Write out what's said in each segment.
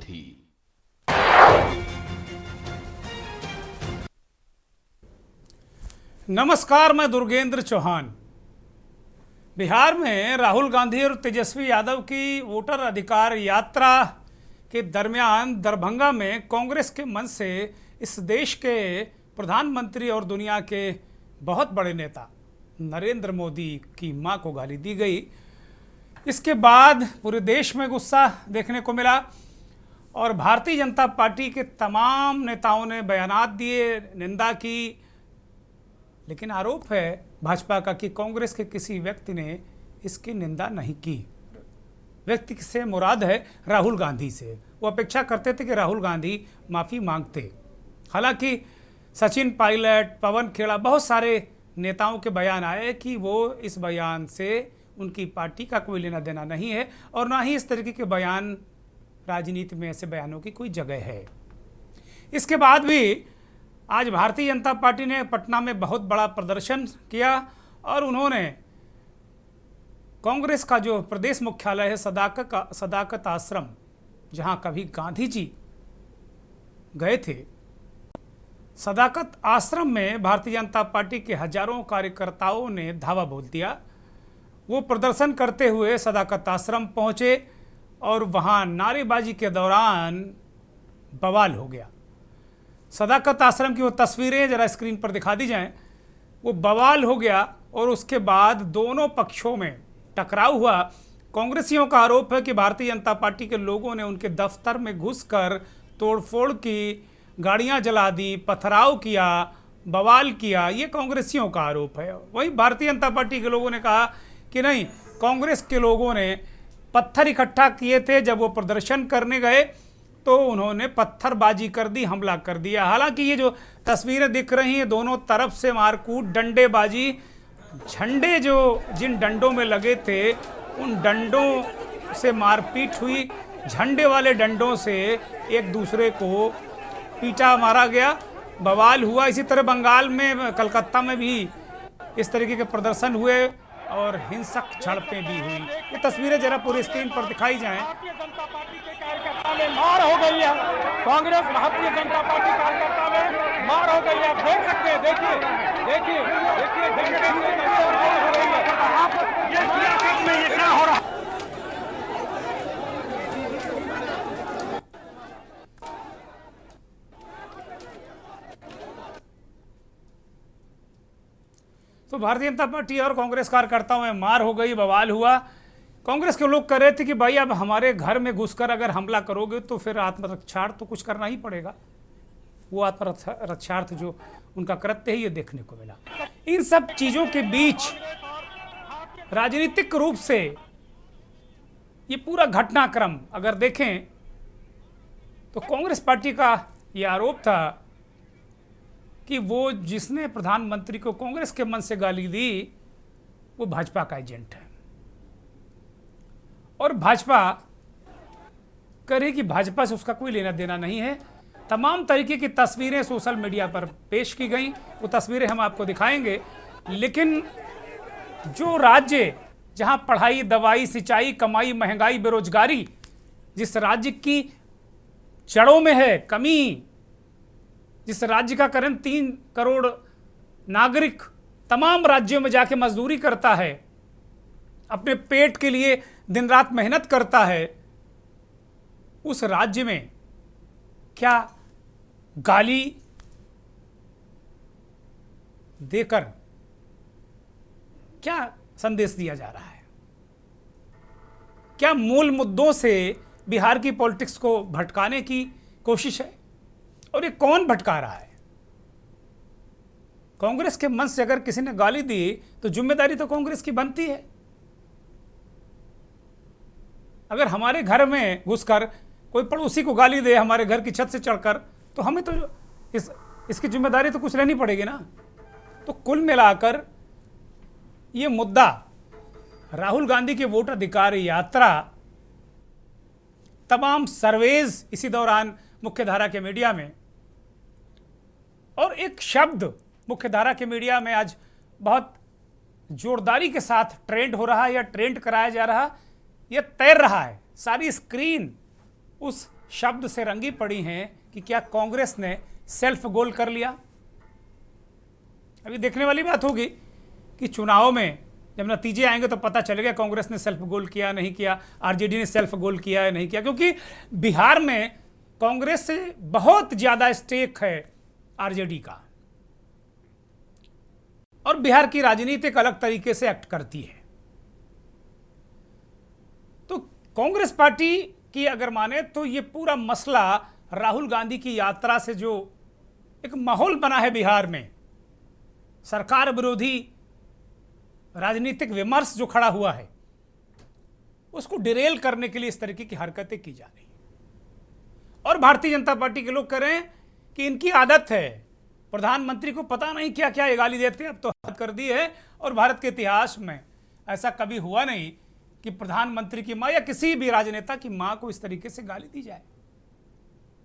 गांधी। नमस्कार, मैं दुर्गेंद्र चौहान। बिहार में राहुल गांधी और तेजस्वी यादव की वोटर अधिकार यात्रा के दरमियान दरभंगा में कांग्रेस के मंच से इस देश के प्रधानमंत्री और दुनिया के बहुत बड़े नेता नरेंद्र मोदी की मां को गाली दी गई। इसके बाद पूरे देश में गुस्सा देखने को मिला और भारतीय जनता पार्टी के तमाम नेताओं ने बयानात दिए, निंदा की। लेकिन आरोप है भाजपा का कि कांग्रेस के किसी व्यक्ति ने इसकी निंदा नहीं की। व्यक्ति से मुराद है राहुल गांधी से। वो अपेक्षा करते थे कि राहुल गांधी माफ़ी मांगते। हालांकि सचिन पायलट, पवन खेड़ा, बहुत सारे नेताओं के बयान आए कि वो इस बयान से उनकी पार्टी का कोई लेना देना नहीं है और ना ही इस तरीके के बयान, राजनीति में ऐसे बयानों की कोई जगह है। इसके बाद भी आज भारतीय जनता पार्टी ने पटना में बहुत बड़ा प्रदर्शन किया और उन्होंने कांग्रेस का जो प्रदेश मुख्यालय है सदाकत आश्रम, जहां कभी गांधी जी गए थे, सदाकत आश्रम में भारतीय जनता पार्टी के हजारों कार्यकर्ताओं ने धावा बोल दिया। वो प्रदर्शन करते हुए सदाकत आश्रम पहुंचे और वहां नारेबाजी के दौरान बवाल हो गया। सदाकत आश्रम की वो तस्वीरें जरा स्क्रीन पर दिखा दी जाएं। वो बवाल हो गया और उसके बाद दोनों पक्षों में टकराव हुआ। कांग्रेसियों का आरोप है कि भारतीय जनता पार्टी के लोगों ने उनके दफ्तर में घुसकर तोड़फोड़ की, गाड़ियां जला दी, पथराव किया, बवाल किया। ये कांग्रेसियों का आरोप है। वहीं भारतीय जनता पार्टी के लोगों ने कहा कि नहीं, कांग्रेस के लोगों ने पत्थर इकट्ठा किए थे। जब वो प्रदर्शन करने गए तो उन्होंने पत्थरबाजी कर दी, हमला कर दिया। हालांकि ये जो तस्वीरें दिख रही हैं, दोनों तरफ से मारकूट, डंडेबाजी, झंडे जो जिन डंडों में लगे थे उन डंडों से मारपीट हुई। झंडे वाले डंडों से एक दूसरे को पीटा, मारा गया, बवाल हुआ। इसी तरह बंगाल में, कलकत्ता में भी इस तरीके के प्रदर्शन हुए और हिंसक झड़पें भी हुई। ये तस्वीरें जरा पूरी स्क्रीन पर दिखाई जाएं। भारतीय जनता पार्टी के कार्यकर्ता में मार हो गई है। कांग्रेस भारतीय जनता पार्टी कार्यकर्ता में मार हो गई है। आप देख सकते हैं, देखिए देखिए देखिए झंडे से कैसे मार हो रही है। आप ये सियासत में ये क्या हो रहा है? तो भारतीय जनता पार्टी और कांग्रेस कार्यकर्ताओं में मार हो गई, बवाल हुआ। कांग्रेस के लोग कह रहे थे कि भाई अब हमारे घर में घुसकर अगर हमला करोगे तो फिर आत्मरक्षार्थ तो कुछ करना ही पड़ेगा। वो आत्मरक्षार्थ जो उनका कृत्य है, ये देखने को मिला। इन सब चीज़ों के बीच राजनीतिक रूप से ये पूरा घटनाक्रम अगर देखें तो कांग्रेस पार्टी का ये आरोप था कि वो जिसने प्रधानमंत्री को कांग्रेस के मन से गाली दी वो भाजपा का एजेंट है और भाजपा कह रही कि भाजपा से उसका कोई लेना देना नहीं है। तमाम तरीके की तस्वीरें सोशल मीडिया पर पेश की गई, वो तस्वीरें हम आपको दिखाएंगे। लेकिन जो राज्य जहां पढ़ाई, दवाई, सिंचाई, कमाई, महंगाई, बेरोजगारी जिस राज्य की जड़ों में है कमी, जिस राज्य का करीब 3 करोड़ नागरिक तमाम राज्यों में जाके मजदूरी करता है, अपने पेट के लिए दिन रात मेहनत करता है, उस राज्य में क्या गाली देकर क्या संदेश दिया जा रहा है? क्या मूल मुद्दों से बिहार की पॉलिटिक्स को भटकाने की कोशिश है? और ये कौन भटका रहा है? कांग्रेस के मंच से अगर किसी ने गाली दी तो जिम्मेदारी तो कांग्रेस की बनती है। अगर हमारे घर में घुसकर कोई पड़ोसी को गाली दे हमारे घर की छत से चढ़कर, तो हमें तो इसकी जिम्मेदारी तो कुछ लेनी पड़ेगी ना। तो कुल मिलाकर ये मुद्दा राहुल गांधी के वोट अधिकार यात्रा, तमाम सर्वेज इसी दौरान मुख्यधारा के मीडिया में, और एक शब्द मुख्यधारा के मीडिया में आज बहुत जोरदारी के साथ ट्रेंड हो रहा है या ट्रेंड कराया जा रहा, यह तैर रहा है। सारी स्क्रीन उस शब्द से रंगी पड़ी हैं कि क्या कांग्रेस ने सेल्फ गोल कर लिया। अभी देखने वाली बात होगी कि चुनाव में जब नतीजे आएंगे तो पता चलेगा कांग्रेस ने सेल्फ गोल किया नहीं किया, आरजेडी ने सेल्फ गोल किया है नहीं किया, क्योंकि बिहार में कांग्रेस से बहुत ज्यादा स्टेक है आरजेडी का, और बिहार की राजनीति एक अलग तरीके से एक्ट करती है। तो कांग्रेस पार्टी की अगर माने तो ये पूरा मसला राहुल गांधी की यात्रा से जो एक माहौल बना है बिहार में, सरकार विरोधी राजनीतिक विमर्श जो खड़ा हुआ है, उसको डिरेल करने के लिए इस तरीके की हरकतें की जा रही हैं। और भारतीय जनता पार्टी के लोग कह रहे हैं कि इनकी आदत है, प्रधानमंत्री को पता नहीं क्या क्या ये गाली देते हैं, अब तो हद कर दी है। और भारत के इतिहास में ऐसा कभी हुआ नहीं कि प्रधानमंत्री की मां या किसी भी राजनेता की मां को इस तरीके से गाली दी जाए।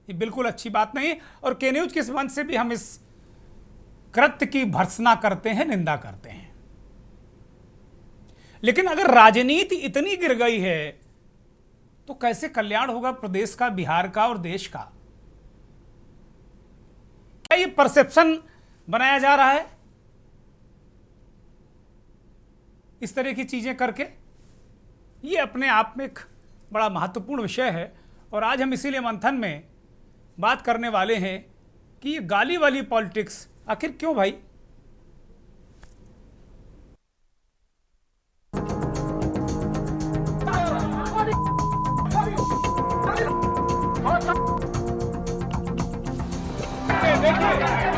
ये बिल्कुल अच्छी बात नहीं। और के न्यूज के इस मंच से भी हम इस कृत्य की भर्त्सना करते हैं, निंदा करते हैं। लेकिन अगर राजनीति इतनी गिर गई है तो कैसे कल्याण होगा प्रदेश का, बिहार का और देश का? क्या ये परसेप्शन बनाया जा रहा है इस तरह की चीजें करके? ये अपने आप में एक बड़ा महत्वपूर्ण विषय है। और आज हम इसीलिए मंथन में बात करने वाले हैं कि ये गाली वाली पॉलिटिक्स आखिर क्यों भाई?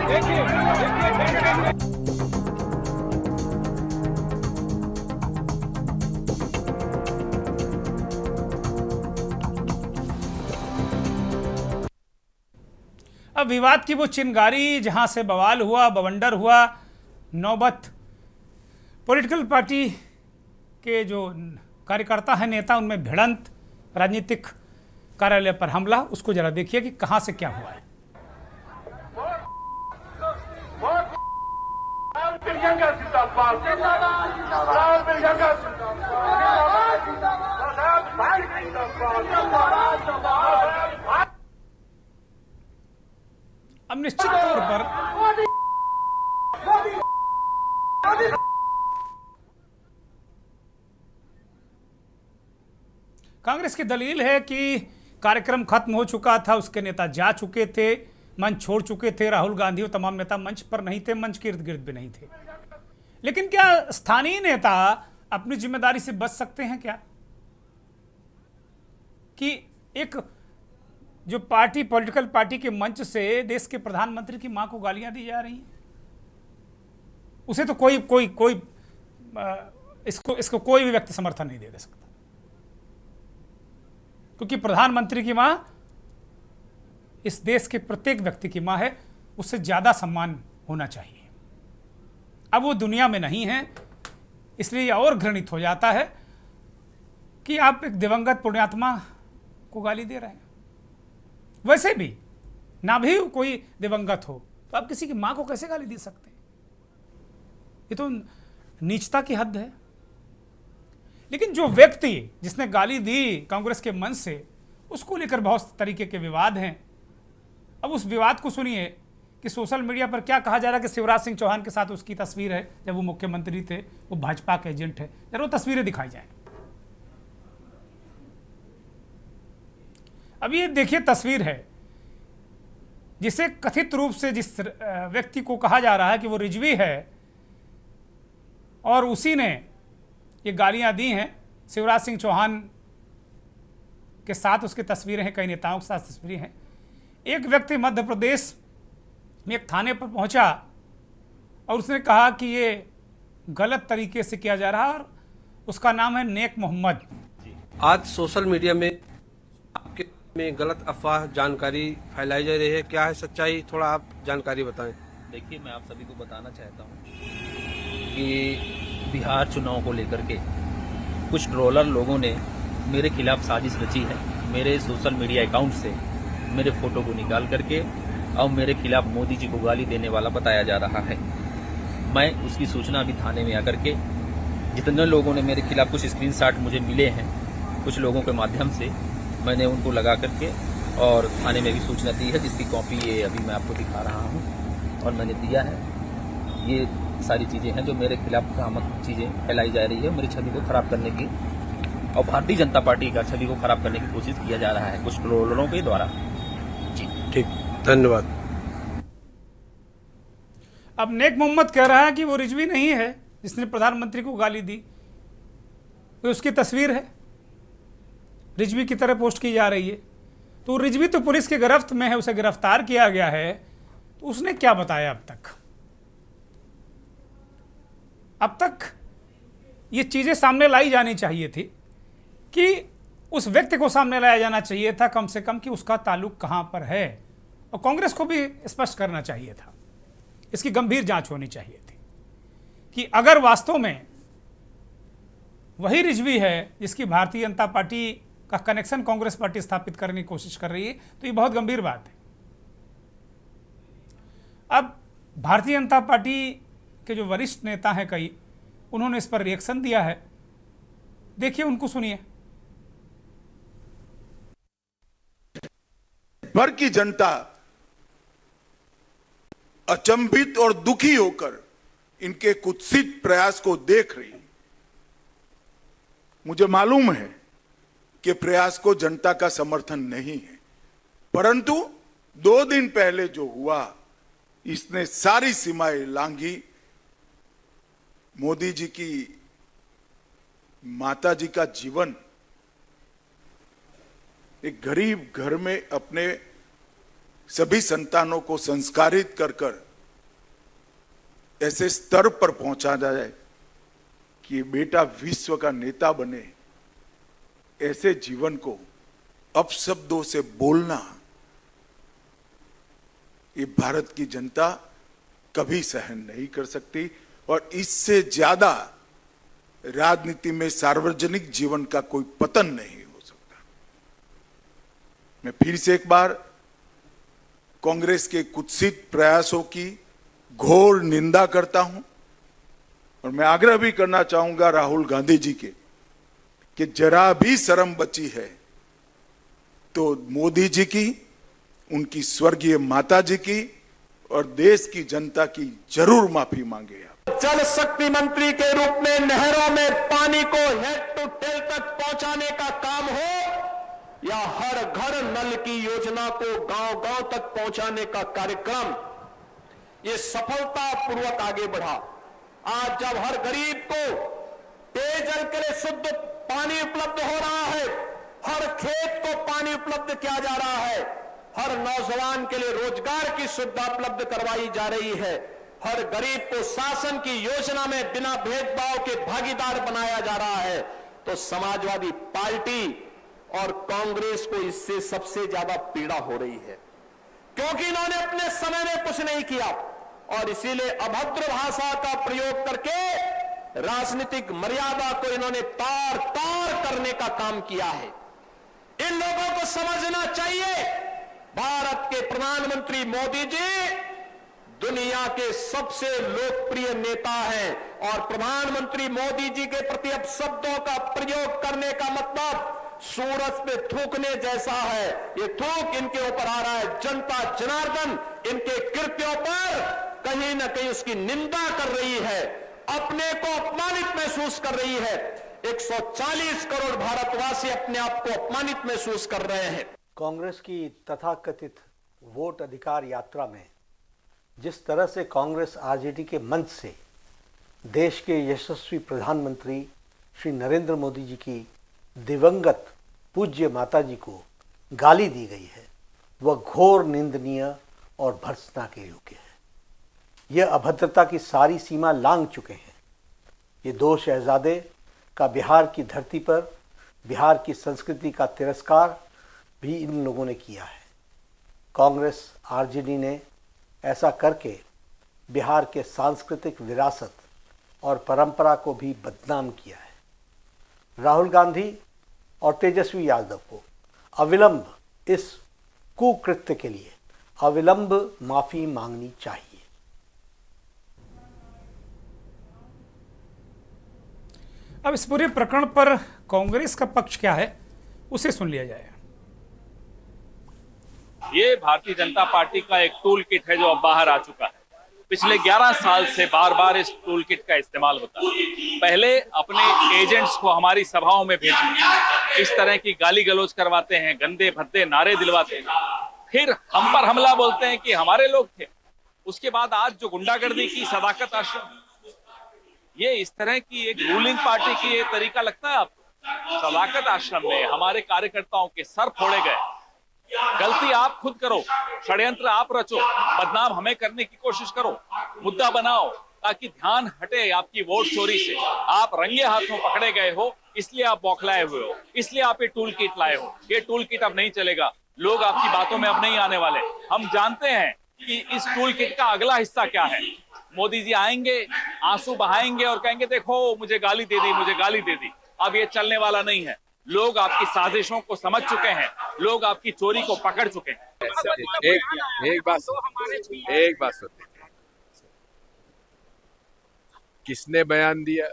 देखिए अब विवाद की वो चिंगारी जहां से बवाल हुआ, बवंडर हुआ, नौबत पॉलिटिकल पार्टी के जो कार्यकर्ता हैं, नेता, उनमें भिड़ंत, राजनीतिक कार्यालय पर हमला, उसको जरा देखिए कि कहां से क्या हुआ है। अब निश्चित तौर पर कांग्रेस की दलील है कि कार्यक्रम खत्म हो चुका था, उसके नेता जा चुके थे, मंच छोड़ चुके थे, राहुल गांधी और तमाम नेता मंच पर नहीं थे, मंच के इर्द गिर्द भी नहीं थे। लेकिन क्या स्थानीय नेता अपनी जिम्मेदारी से बच सकते हैं क्या? कि एक जो पार्टी, पॉलिटिकल पार्टी के मंच से देश के प्रधानमंत्री की मां को गालियां दी जा रही हैं, उसे तो कोई कोई कोई इसको कोई भी व्यक्ति समर्थन नहीं दे सकता, क्योंकि प्रधानमंत्री की मां इस देश के प्रत्येक व्यक्ति की मां है, उससे ज्यादा सम्मान होना चाहिए। अब वो दुनिया में नहीं है, इसलिए और घृणित हो जाता है कि आप एक दिवंगत पुण्यात्मा को गाली दे रहे हैं। वैसे भी ना भी कोई दिवंगत हो तो आप किसी की मां को कैसे गाली दे सकते हैं? ये तो नीचता की हद है। लेकिन जो व्यक्ति जिसने गाली दी कांग्रेस के मंच से, उसको लेकर बहुत तरीके के विवाद हैं। अब उस विवाद को सुनिए कि सोशल मीडिया पर क्या कहा जा रहा है कि शिवराज सिंह चौहान के साथ उसकी तस्वीर है जब वो मुख्यमंत्री थे, वो भाजपा के एजेंट है। जरा वो तस्वीरें दिखाई जाए। अब ये देखिए तस्वीर है जिसे कथित रूप से जिस व्यक्ति को कहा जा रहा है कि वो रिजवी है और उसी ने ये गालियां दी हैं। शिवराज सिंह चौहान के साथ उसकी तस्वीरें हैं, कई नेताओं के साथ तस्वीरें हैं। एक व्यक्ति मध्य प्रदेश में एक थाने पर पहुंचा और उसने कहा कि ये गलत तरीके से किया जा रहा है, और उसका नाम है नेक मोहम्मद। आज सोशल मीडिया में आपके में गलत अफवाह जानकारी फैलाई जा रही है, क्या है सच्चाई? थोड़ा आप जानकारी बताएं। देखिए, मैं आप सभी को बताना चाहता हूँ कि बिहार चुनाव को लेकर के कुछ ट्रोलर लोगों ने मेरे खिलाफ साजिश रची है। मेरे सोशल मीडिया अकाउंट से मेरे फोटो को निकाल करके और मेरे खिलाफ मोदी जी को गाली देने वाला बताया जा रहा है। मैं उसकी सूचना अभी थाने में आकर के, जितने लोगों ने मेरे खिलाफ कुछ स्क्रीनशॉट मुझे मिले हैं, कुछ लोगों के माध्यम से मैंने उनको लगा करके और थाने में भी सूचना दी है, जिसकी कॉपी ये अभी मैं आपको दिखा रहा हूँ और मैंने दिया है। ये सारी चीज़ें हैं जो मेरे खिलाफ भ्रामक चीज़ें फैलाई जा रही है, मेरी छवि को खराब करने की और भारतीय जनता पार्टी का छवि को खराब करने की कोशिश किया जा रहा है कुछ ट्रोलरों के द्वारा। जी ठीक, धन्यवाद। अब नेक मोहम्मद कह रहा है कि वो रिजवी नहीं है जिसने प्रधानमंत्री को गाली दी, तो उसकी तस्वीर है, रिजवी की तरह पोस्ट की जा रही है। तो रिजवी तो पुलिस के गिरफ्त में है, उसे गिरफ्तार किया गया है, तो उसने क्या बताया अब तक? अब तक ये चीजें सामने लाई जानी चाहिए थी कि उस व्यक्ति को सामने लाया जाना चाहिए था कम से कम कि उसका ताल्लुक कहां पर है, और कांग्रेस को भी स्पष्ट करना चाहिए था। इसकी गंभीर जांच होनी चाहिए थी कि अगर वास्तव में वही रिजवी है जिसकी भारतीय जनता पार्टी का कनेक्शन कांग्रेस पार्टी स्थापित करने की कोशिश कर रही है, तो ये बहुत गंभीर बात है। अब भारतीय जनता पार्टी के जो वरिष्ठ नेता हैं कई, उन्होंने इस पर रिएक्शन दिया है, देखिए, उनको सुनिए। भर की जनता अचंभित और दुखी होकर इनके कुत्सित प्रयास को देख रही है। मुझे मालूम है कि प्रयास को जनता का समर्थन नहीं है, परंतु 2 दिन पहले जो हुआ इसने सारी सीमाएं लांघी। मोदी जी की माता जी का जीवन, एक गरीब घर में अपने सभी संतानों को संस्कारित कर कर ऐसे स्तर पर पहुंचा जाए कि बेटा विश्व का नेता बने, ऐसे जीवन को अपशब्दों से बोलना, ये भारत की जनता कभी सहन नहीं कर सकती। और इससे ज्यादा राजनीति में सार्वजनिक जीवन का कोई पतन नहीं हो सकता। मैं फिर से एक बार कांग्रेस के कुत्सित प्रयासों की घोर निंदा करता हूं और मैं आग्रह भी करना चाहूंगा राहुल गांधी जी के कि जरा भी शर्म बची है तो मोदी जी की, उनकी स्वर्गीय माता जी की और देश की जनता की जरूर माफी मांगे। जल शक्ति मंत्री के रूप में नहरों में पानी को हेड टू टेल तक पहुंचाने का काम हो या हर घर नल की योजना को गांव-गांव तक पहुंचाने का कार्यक्रम, ये सफलतापूर्वक आगे बढ़ा। आज जब हर गरीब को पेयजल के लिए शुद्ध पानी उपलब्ध हो रहा है, हर खेत को पानी उपलब्ध किया जा रहा है, हर नौजवान के लिए रोजगार की सुविधा उपलब्ध करवाई जा रही है, हर गरीब को शासन की योजना में बिना भेदभाव के भागीदार बनाया जा रहा है, तो समाजवादी पार्टी और कांग्रेस को इससे सबसे ज्यादा पीड़ा हो रही है, क्योंकि इन्होंने अपने समय में कुछ नहीं किया और इसीलिए अभद्र भाषा का प्रयोग करके राजनीतिक मर्यादा को इन्होंने तार तार करने का काम किया है। इन लोगों को समझना चाहिए, भारत के प्रधानमंत्री मोदी जी दुनिया के सबसे लोकप्रिय नेता हैं और प्रधानमंत्री मोदी जी के प्रति अपशब्दों का प्रयोग करने का मतलब सूरज पे थूकने जैसा है। ये थूक इनके ऊपर आ रहा है, जनता जनार्दन इनके कृत्यों पर कहीं न कहीं उसकी निंदा कर रही है, अपने को अपमानित महसूस कर रही है। 140 करोड़ भारतवासी अपने आप को अपमानित महसूस कर रहे हैं। कांग्रेस की तथाकथित वोट अधिकार यात्रा में जिस तरह से कांग्रेस आरजेडी के मंच से देश के यशस्वी प्रधानमंत्री श्री नरेंद्र मोदी जी की दिवंगत पूज्य माता जी को गाली दी गई है, वह घोर निंदनीय और भर्त्सना के योग्य है। यह अभद्रता की सारी सीमा लांघ चुके हैं। ये 2 शहजादे का बिहार की धरती पर बिहार की संस्कृति का तिरस्कार भी इन लोगों ने किया है। कांग्रेस आरजेडी ने ऐसा करके बिहार के सांस्कृतिक विरासत और परंपरा को भी बदनाम किया है। राहुल गांधी और तेजस्वी यादव को अविलंब इस कुकृत्य के लिए अविलंब माफी मांगनी चाहिए। अब इस पूरे प्रकरण पर कांग्रेस का पक्ष क्या है, उसे सुन लिया जाए। ये भारतीय जनता पार्टी का एक टूल किट है जो अब बाहर आ चुका है। पिछले 11 साल से बार बार इस टूल किट का इस्तेमाल होता है। पहले अपने एजेंट्स को हमारी सभाओं में भेजते, इस तरह की गाली गलौज करवाते हैं, गंदे भद्दे नारे दिलवाते हैं, फिर हम पर हमला बोलते हैं कि हमारे लोग थे। उसके बाद आज जो गुंडागर्दी की सदाकत आश्रम, ये इस तरह की एक रूलिंग पार्टी की ये तरीका लगता है आपको? सदाकत आश्रम में हमारे कार्यकर्ताओं के सर फोड़े गए। गलती आप खुद करो, षड्यंत्र आप रचो, बदनाम हमें करने की कोशिश करो, मुद्दा बनाओ ताकि ध्यान हटे आपकी वोट चोरी से। आप रंगे हाथों पकड़े गए हो, इसलिए आप बौखलाए हुए हो, इसलिए आप ये टूल किट लाए हो। ये टूल किट अब नहीं चलेगा, लोग आपकी बातों में अब नहीं आने वाले। हम जानते हैं कि इस टूल किट का अगला हिस्सा क्या है। मोदी जी आएंगे, आंसू बहाएंगे और कहेंगे देखो मुझे गाली दे दी, मुझे गाली दे दी। अब ये चलने वाला नहीं है। लोग आपकी साजिशों को समझ चुके हैं, लोग आपकी चोरी को पकड़ चुके हैं। एक बात सुनिए, किसने बयान दिया,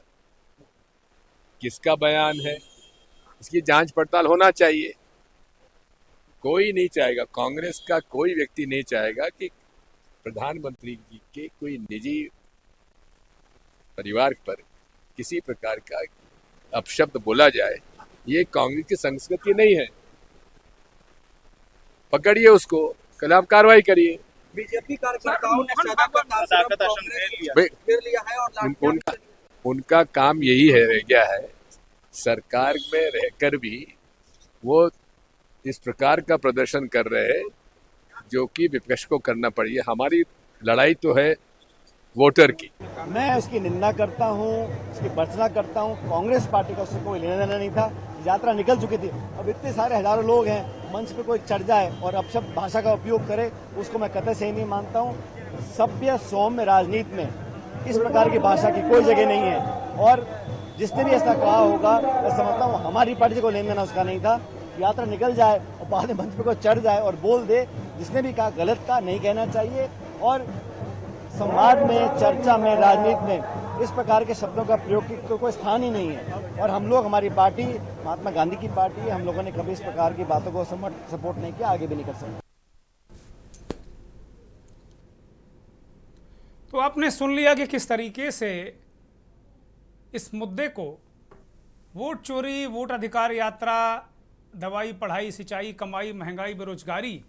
किसका बयान है, इसकी जांच पड़ताल होना चाहिए। कोई नहीं चाहेगा, कांग्रेस का कोई व्यक्ति नहीं चाहेगा कि प्रधानमंत्री जी के कोई निजी परिवार पर किसी प्रकार का अपशब्द बोला जाए। ये कांग्रेस की संस्कृति नहीं है। पकड़िए उसको, खिलाफ कार्रवाई करिए। बीजेपी कार्यकर्ताओं ने सदाकत आश्रम लिया है और उनका काम यही है, रह गया है। सरकार में रहकर भी वो इस प्रकार का प्रदर्शन कर रहे हैं जो कि विपक्ष को करना पड़ी। हमारी लड़ाई तो है वोटर की। मैं उसकी निंदा करता हूँ, उसकी भर्त्सना करता हूँ। कांग्रेस पार्टी का उससे कोई लेना देना नहीं था। यात्रा निकल चुकी थी। अब इतने सारे हजारों लोग हैं, मंच पे कोई चढ़ जाए और अपशब्द भाषा का उपयोग करे, उसको मैं कतई सही नहीं मानता हूँ। सभ्य सौम्य राजनीति में इस प्रकार की भाषा की कोई जगह नहीं है। और जिसने भी ऐसा कहा होगा, मैं समझता हूँ हमारी पार्टी से कोई लेना देना उसका नहीं था। यात्रा निकल जाए और बाद में मंच पे कोई चढ़ जाए और बोल दे, जिसने भी कहा गलत का नहीं कहना चाहिए। और संवाद में, चर्चा में, राजनीति में इस प्रकार के शब्दों का प्रयोग की कोई स्थान ही नहीं है। और हम लोग, हमारी पार्टी महात्मा गांधी की पार्टी है, हम लोगों ने कभी इस प्रकार की बातों को सपोर्ट नहीं किया, आगे भी नहीं कर सकते। तो आपने सुन लिया कि किस तरीके से इस मुद्दे को वोट चोरी, वोट अधिकार यात्रा, दवाई, पढ़ाई, सिंचाई, कमाई, महंगाई, बेरोजगारी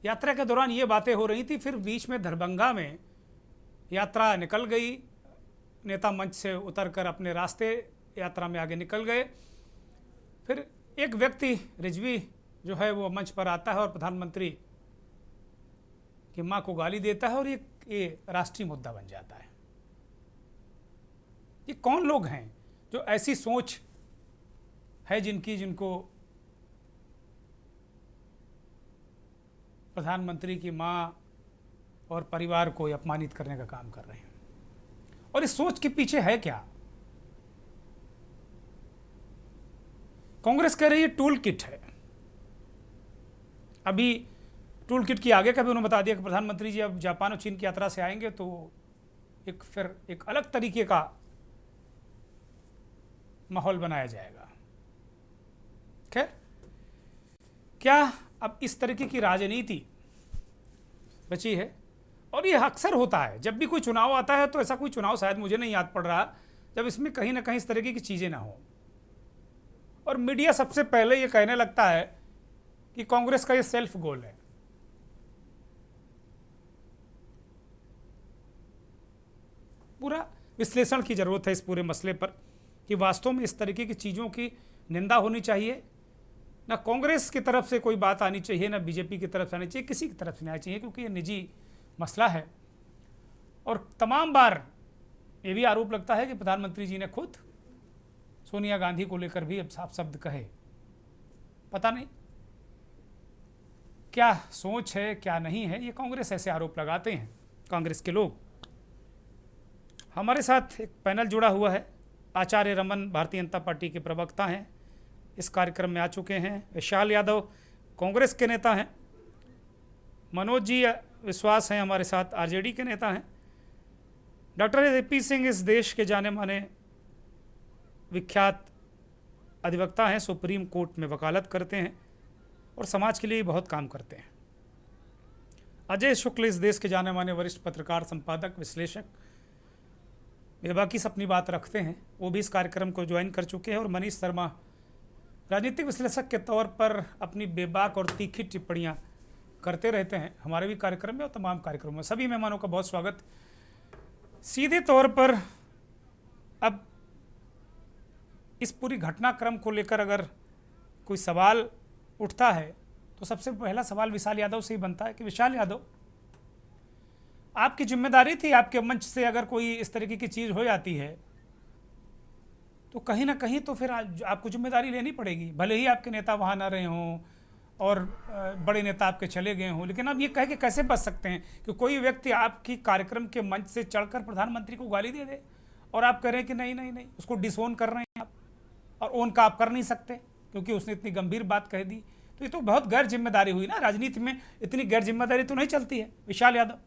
यात्रा के दौरान ये बातें हो रही थी। फिर बीच में दरभंगा में यात्रा निकल गई, नेता मंच से उतरकर अपने रास्ते यात्रा में आगे निकल गए। फिर एक व्यक्ति रिजवी जो है वो मंच पर आता है और प्रधानमंत्री की मां को गाली देता है और ये राष्ट्रीय मुद्दा बन जाता है। ये कौन लोग हैं जो ऐसी सोच है जिनको प्रधानमंत्री की मां और परिवार को अपमानित करने का काम कर रहे हैं? और इस सोच के पीछे है क्या? कांग्रेस कह रही है टूल किट है। अभी टूल किट की आगे का भी उन्होंने बता दिया कि प्रधानमंत्री जी अब जापान और चीन की यात्रा से आएंगे तो फिर एक अलग तरीके का माहौल बनाया जाएगा। खैर, क्या अब इस तरीके की राजनीति बची है? और ये अक्सर होता है जब भी कोई चुनाव आता है, तो ऐसा कोई चुनाव शायद मुझे नहीं याद पड़ रहा जब इसमें कहीं ना कहीं इस तरीके की चीज़ें ना हो। और मीडिया सबसे पहले ये कहने लगता है कि कांग्रेस का ये सेल्फ गोल है। पूरा विश्लेषण की जरूरत है इस पूरे मसले पर कि वास्तव में इस तरीके की चीज़ों की निंदा होनी चाहिए। ना कांग्रेस की तरफ से कोई बात आनी चाहिए, ना बीजेपी की तरफ से आनी चाहिए, किसी की तरफ से नहीं आनी चाहिए, क्योंकि ये निजी मसला है। और तमाम बार ये भी आरोप लगता है कि प्रधानमंत्री जी ने खुद सोनिया गांधी को लेकर भी अब साफ शब्द कहे। पता नहीं क्या सोच है, क्या नहीं है, ये कांग्रेस ऐसे आरोप लगाते हैं कांग्रेस के लोग। हमारे साथ एक पैनल जुड़ा हुआ है। आचार्य रमन भारतीय जनता पार्टी के प्रवक्ता हैं, इस कार्यक्रम में आ चुके हैं। विशाल यादव कांग्रेस के नेता हैं। मनोज जी विश्वास हैं हमारे साथ, आरजेडी के नेता हैं। डॉक्टर एपी सिंह इस देश के जाने माने विख्यात अधिवक्ता हैं, सुप्रीम कोर्ट में वकालत करते हैं और समाज के लिए बहुत काम करते हैं। अजय शुक्ल इस देश के जाने माने वरिष्ठ पत्रकार, संपादक, विश्लेषक, बेबाकी से अपनी बात रखते हैं। वो भी इस कार्यक्रम को ज्वाइन कर चुके हैं। और मनीष शर्मा राजनीतिक विश्लेषक के तौर पर अपनी बेबाक और तीखी टिप्पणियां करते रहते हैं हमारे भी कार्यक्रम में और तमाम कार्यक्रमों में। सभी मेहमानों का बहुत स्वागत। सीधे तौर पर अब इस पूरी घटनाक्रम को लेकर अगर कोई सवाल उठता है तो सबसे पहला सवाल विशाल यादव से ही बनता है कि विशाल यादव, आपकी जिम्मेदारी थी, आपके मंच से अगर कोई इस तरीके की चीज़ हो जाती है तो कहीं ना कहीं तो फिर आपको जिम्मेदारी लेनी पड़ेगी। भले ही आपके नेता वहाँ ना रहे हों और बड़े नेता आपके चले गए हों, लेकिन आप ये कह के कैसे बच सकते हैं कि कोई व्यक्ति आपकी कार्यक्रम के मंच से चढ़कर प्रधानमंत्री को गाली दे दे और आप कह रहे हैं कि नहीं नहीं नहीं, उसको डिसोन कर रहे हैं आप, और ओन का आप कर नहीं सकते क्योंकि उसने इतनी गंभीर बात कह दी। तो ये तो बहुत गैर जिम्मेदारी हुई ना। राजनीति में इतनी गैर जिम्मेदारी तो नहीं चलती है। विशाल यादव।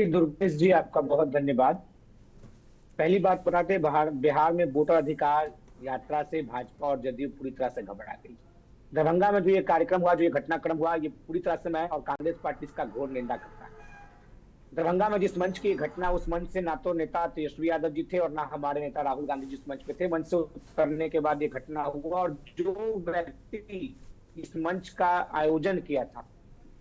दुर्गेश जी, आपका बहुत धन्यवाद। पहली बात बताते, बिहार में वोटर अधिकार यात्रा से भाजपा और जदयू पूरी तरह से घबरा गई। दरभंगा में जो ये कार्यक्रम हुआ, जो ये घटनाक्रम हुआ, ये पूरी तरह से मैं और कांग्रेस पार्टी इसका घोर निंदा करता है। दरभंगा में जिस मंच की घटना, उस मंच से ना तो नेता तेजस्वी यादव जी थे और ना हमारे नेता राहुल गांधी जिस मंच पे थे। मंच से उतरने के बाद ये घटना हुआ और जो व्यक्ति इस मंच का आयोजन किया था,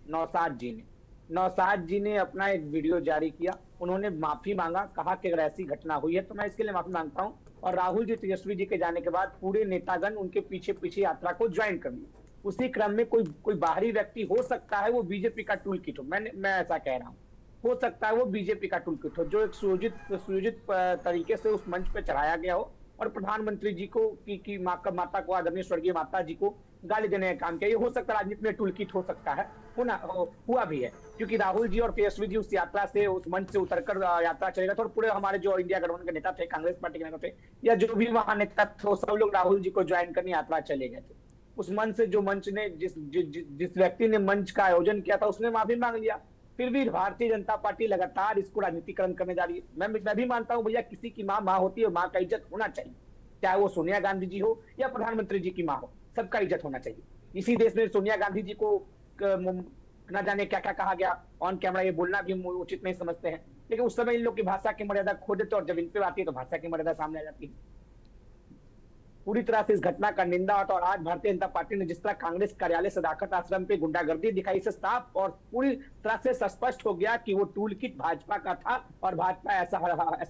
नौशाद जी ने अपना एक वीडियो जारी किया। उन्होंने माफी मांगा, कहा कि अगर ऐसी घटना हुई है तो मैं इसके लिए माफी मांगता हूं। और राहुल जी, तेजस्वी जी के जाने के बाद पूरे नेतागण उनके पीछे पीछे यात्रा को ज्वाइन कर लिया। उसी क्रम में कोई बाहरी व्यक्ति हो सकता है वो बीजेपी का टूल किट हो, मैं ऐसा कह रहा हूँ, हो सकता है वो बीजेपी का टूल किट हो, जो एक सुयोजित तरीके से उस मंच पे चढ़ाया गया हो और प्रधानमंत्री जी को की माता को, आदरणीय स्वर्गीय माता जी को गाली देने का काम किया। ये हो सकता है राजनीति में टूल किट हो सकता है, हुआ भी है, क्योंकि राहुल जी और तेजस्वी जी उस यात्रा से, उस मंच से उतरकर यात्रा चलेगा तो पूरे हमारे जो इंडिया गठबंधन के नेता थे, कांग्रेस पार्टी के नेता थे या जो भी वहां नेता थे, सब लोग राहुल जी को ज्वाइन करने यात्रा चले गए थे। उस मंच से जो मंच ने जिस व्यक्ति ने मंच का आयोजन किया था उसने माफी मांग लिया। फिर भी भारतीय जनता पार्टी लगातार इसको राजनीतिकरण करने जा रही है। मैं भी मानता हूं भैया, किसी की माँ होती है, माँ का इज्जत होना चाहिए, चाहे वो सोनिया गांधी जी हो या प्रधानमंत्री जी की माँ हो, सबका इज्जत होना चाहिए। इसी देश में सोनिया गांधी जी को न जाने क्या क्या कहा गया, ऑन कैमरा ये बोलना भी उचित नहीं समझते हैं, लेकिन उस समय इन लोग की भाषा की मर्यादा खो देते और जब इन पे आती है तो भाषा की मर्यादा सामने आ जाती है। पूरी तरह से इस घटना का निंदा होता। और आज भारतीय जनता पार्टी ने जिस तरह कांग्रेस कार्यालय सदाकत आश्रम पे गुंडागर्दी दिखाई, इससे साफ और पूरी तरह से स्पष्ट हो गया कि वो टूल किट भाजपा का था और भाजपा ऐसा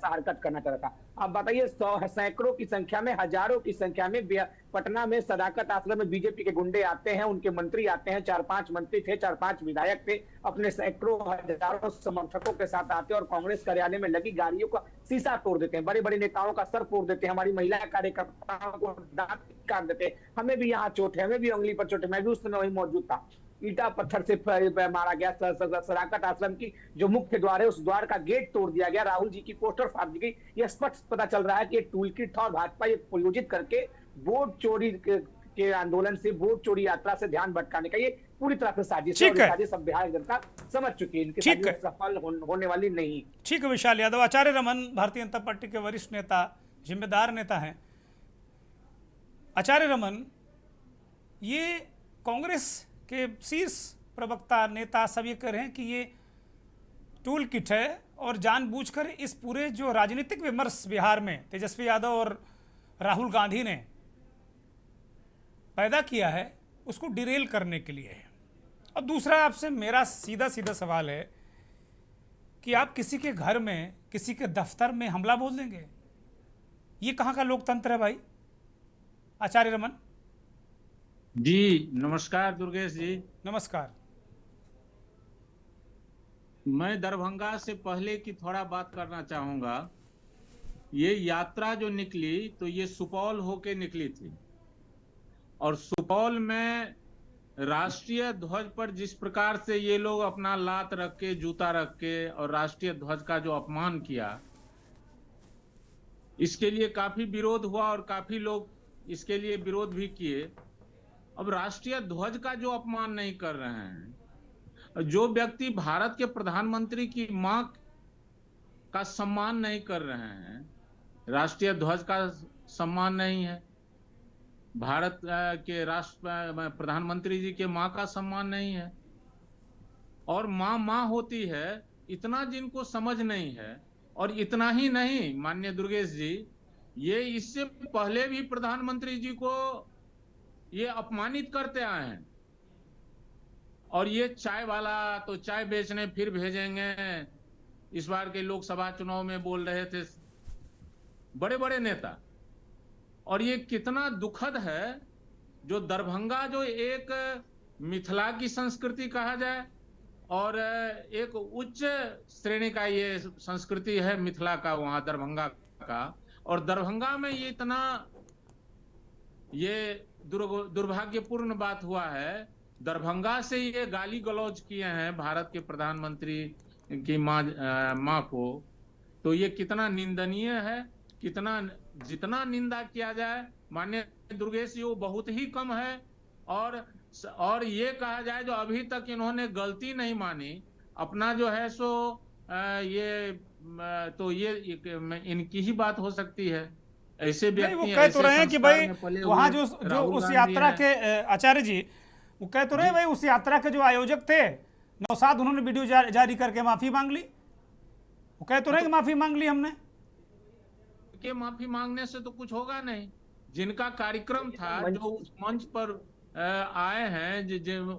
हरकत करना चाहता था। आप बताइए, सैकड़ों की संख्या में, हजारों की संख्या में पटना में सदाकत आश्रम में बीजेपी के गुंडे आते हैं, उनके मंत्री आते हैं, 4-5 मंत्री थे, 4-5 विधायक थे, अपने सैकड़ों हजारों समर्थकों के साथ आते हैं और कांग्रेस कार्यालय में लगी गाड़ियों का शीशा तोड़ देते हैं, बड़े बड़े नेताओं का सर फोड़ देते हैं, हमारी महिला कार्यकर्ताओं को दांत काट देते हैं। हमें भी यहाँ चोट है, हमें भी उंगली पर चोट है, मैं भी उस समय वही मौजूद था। ईटा पत्थर से मारा गया। सदाकत आश्रम की जो मुख्य द्वार है उस द्वार का गेट तोड़ दिया गया, राहुल जी की पोस्टर फाड़ दी गई। यह स्पष्ट पता चल रहा है कि टूल किट था और भाजपा ये प्रयोजित करके वोट चोरी के आंदोलन से, वोट चोरी यात्रा से ध्यान भटकाने का ये पूरी तरह से साजिश है। साजिश सब बिहार जनता समझ चुकी है, इनकी साजिश सफल होने वाली नहीं। ठीक है विशाल यादव। आचार्य रमन भारतीय जनता पार्टी के वरिष्ठ नेता, जिम्मेदार नेता हैं। आचार्य रमन, ये कांग्रेस के शीर्ष प्रवक्ता, नेता सब ये कह रहे हैं कि ये टूल किट है और जानबूझकर इस पूरे जो राजनीतिक विमर्श बिहार में तेजस्वी यादव और राहुल गांधी ने पैदा किया है उसको डिरेल करने के लिए है। अब दूसरा आपसे मेरा सीधा सीधा सवाल है कि आप किसी के घर में, किसी के दफ्तर में हमला बोल देंगे? ये कहाँ का लोकतंत्र है भाई? आचार्य रमन जी नमस्कार। दुर्गेश जी नमस्कार। मैं दरभंगा से पहले की थोड़ा बात करना चाहूंगा। ये यात्रा जो निकली तो ये सुपौल होके निकली थी और सुपौल में राष्ट्रीय ध्वज पर जिस प्रकार से ये लोग अपना लात रख के, जूता रख के और राष्ट्रीय ध्वज का जो अपमान किया, इसके लिए काफी विरोध हुआ और काफी लोग इसके लिए विरोध भी किए। अब राष्ट्रीय ध्वज का जो अपमान नहीं कर रहे हैं, जो व्यक्ति भारत के प्रधानमंत्री की मां का सम्मान नहीं कर रहे हैं, राष्ट्रीय ध्वज का सम्मान नहीं है, भारत के राष्ट्र प्रधानमंत्री जी के माँ का सम्मान नहीं है। और माँ माँ होती है, इतना जिनको समझ नहीं है। और इतना ही नहीं माननीय दुर्गेश जी, ये इससे पहले भी प्रधानमंत्री जी को ये अपमानित करते आए हैं। और ये चाय वाला तो चाय बेचने फिर भेजेंगे, इस बार के लोकसभा चुनाव में बोल रहे थे बड़े बड़े नेता। और ये कितना दुखद है, जो दरभंगा जो एक मिथिला की संस्कृति कहा जाए और एक उच्च श्रेणी का ये संस्कृति है मिथिला का, वहां दरभंगा का, और दरभंगा में ये इतना ये दुर्भाग्यपूर्ण बात हुआ है, दरभंगा से ये गाली गलौज किए हैं भारत के प्रधानमंत्री की माँ को। तो ये कितना निंदनीय है, कितना जितना निंदा किया जाए माननीय दुर्गेश जी वो बहुत ही कम है। और ये कहा जाए जो अभी तक इन्होंने गलती नहीं मानी, अपना जो है सो तो ये इनकी ही बात हो सकती है। ऐसे व्यक्ति वो कह तो रहे हैं कि भाई वहां जो उस यात्रा के आचार्य जी वो कह तो रहे हैं भाई उस यात्रा के जो आयोजक थे नौशाद, उन्होंने वीडियो जारी करके माफी मांग ली। वो कह तो रहे हैं कि माफी मांग ली हमने। के माफी मांगने से तो कुछ होगा नहीं। जिनका कार्यक्रम था, जो उस मंच पर आए हैं,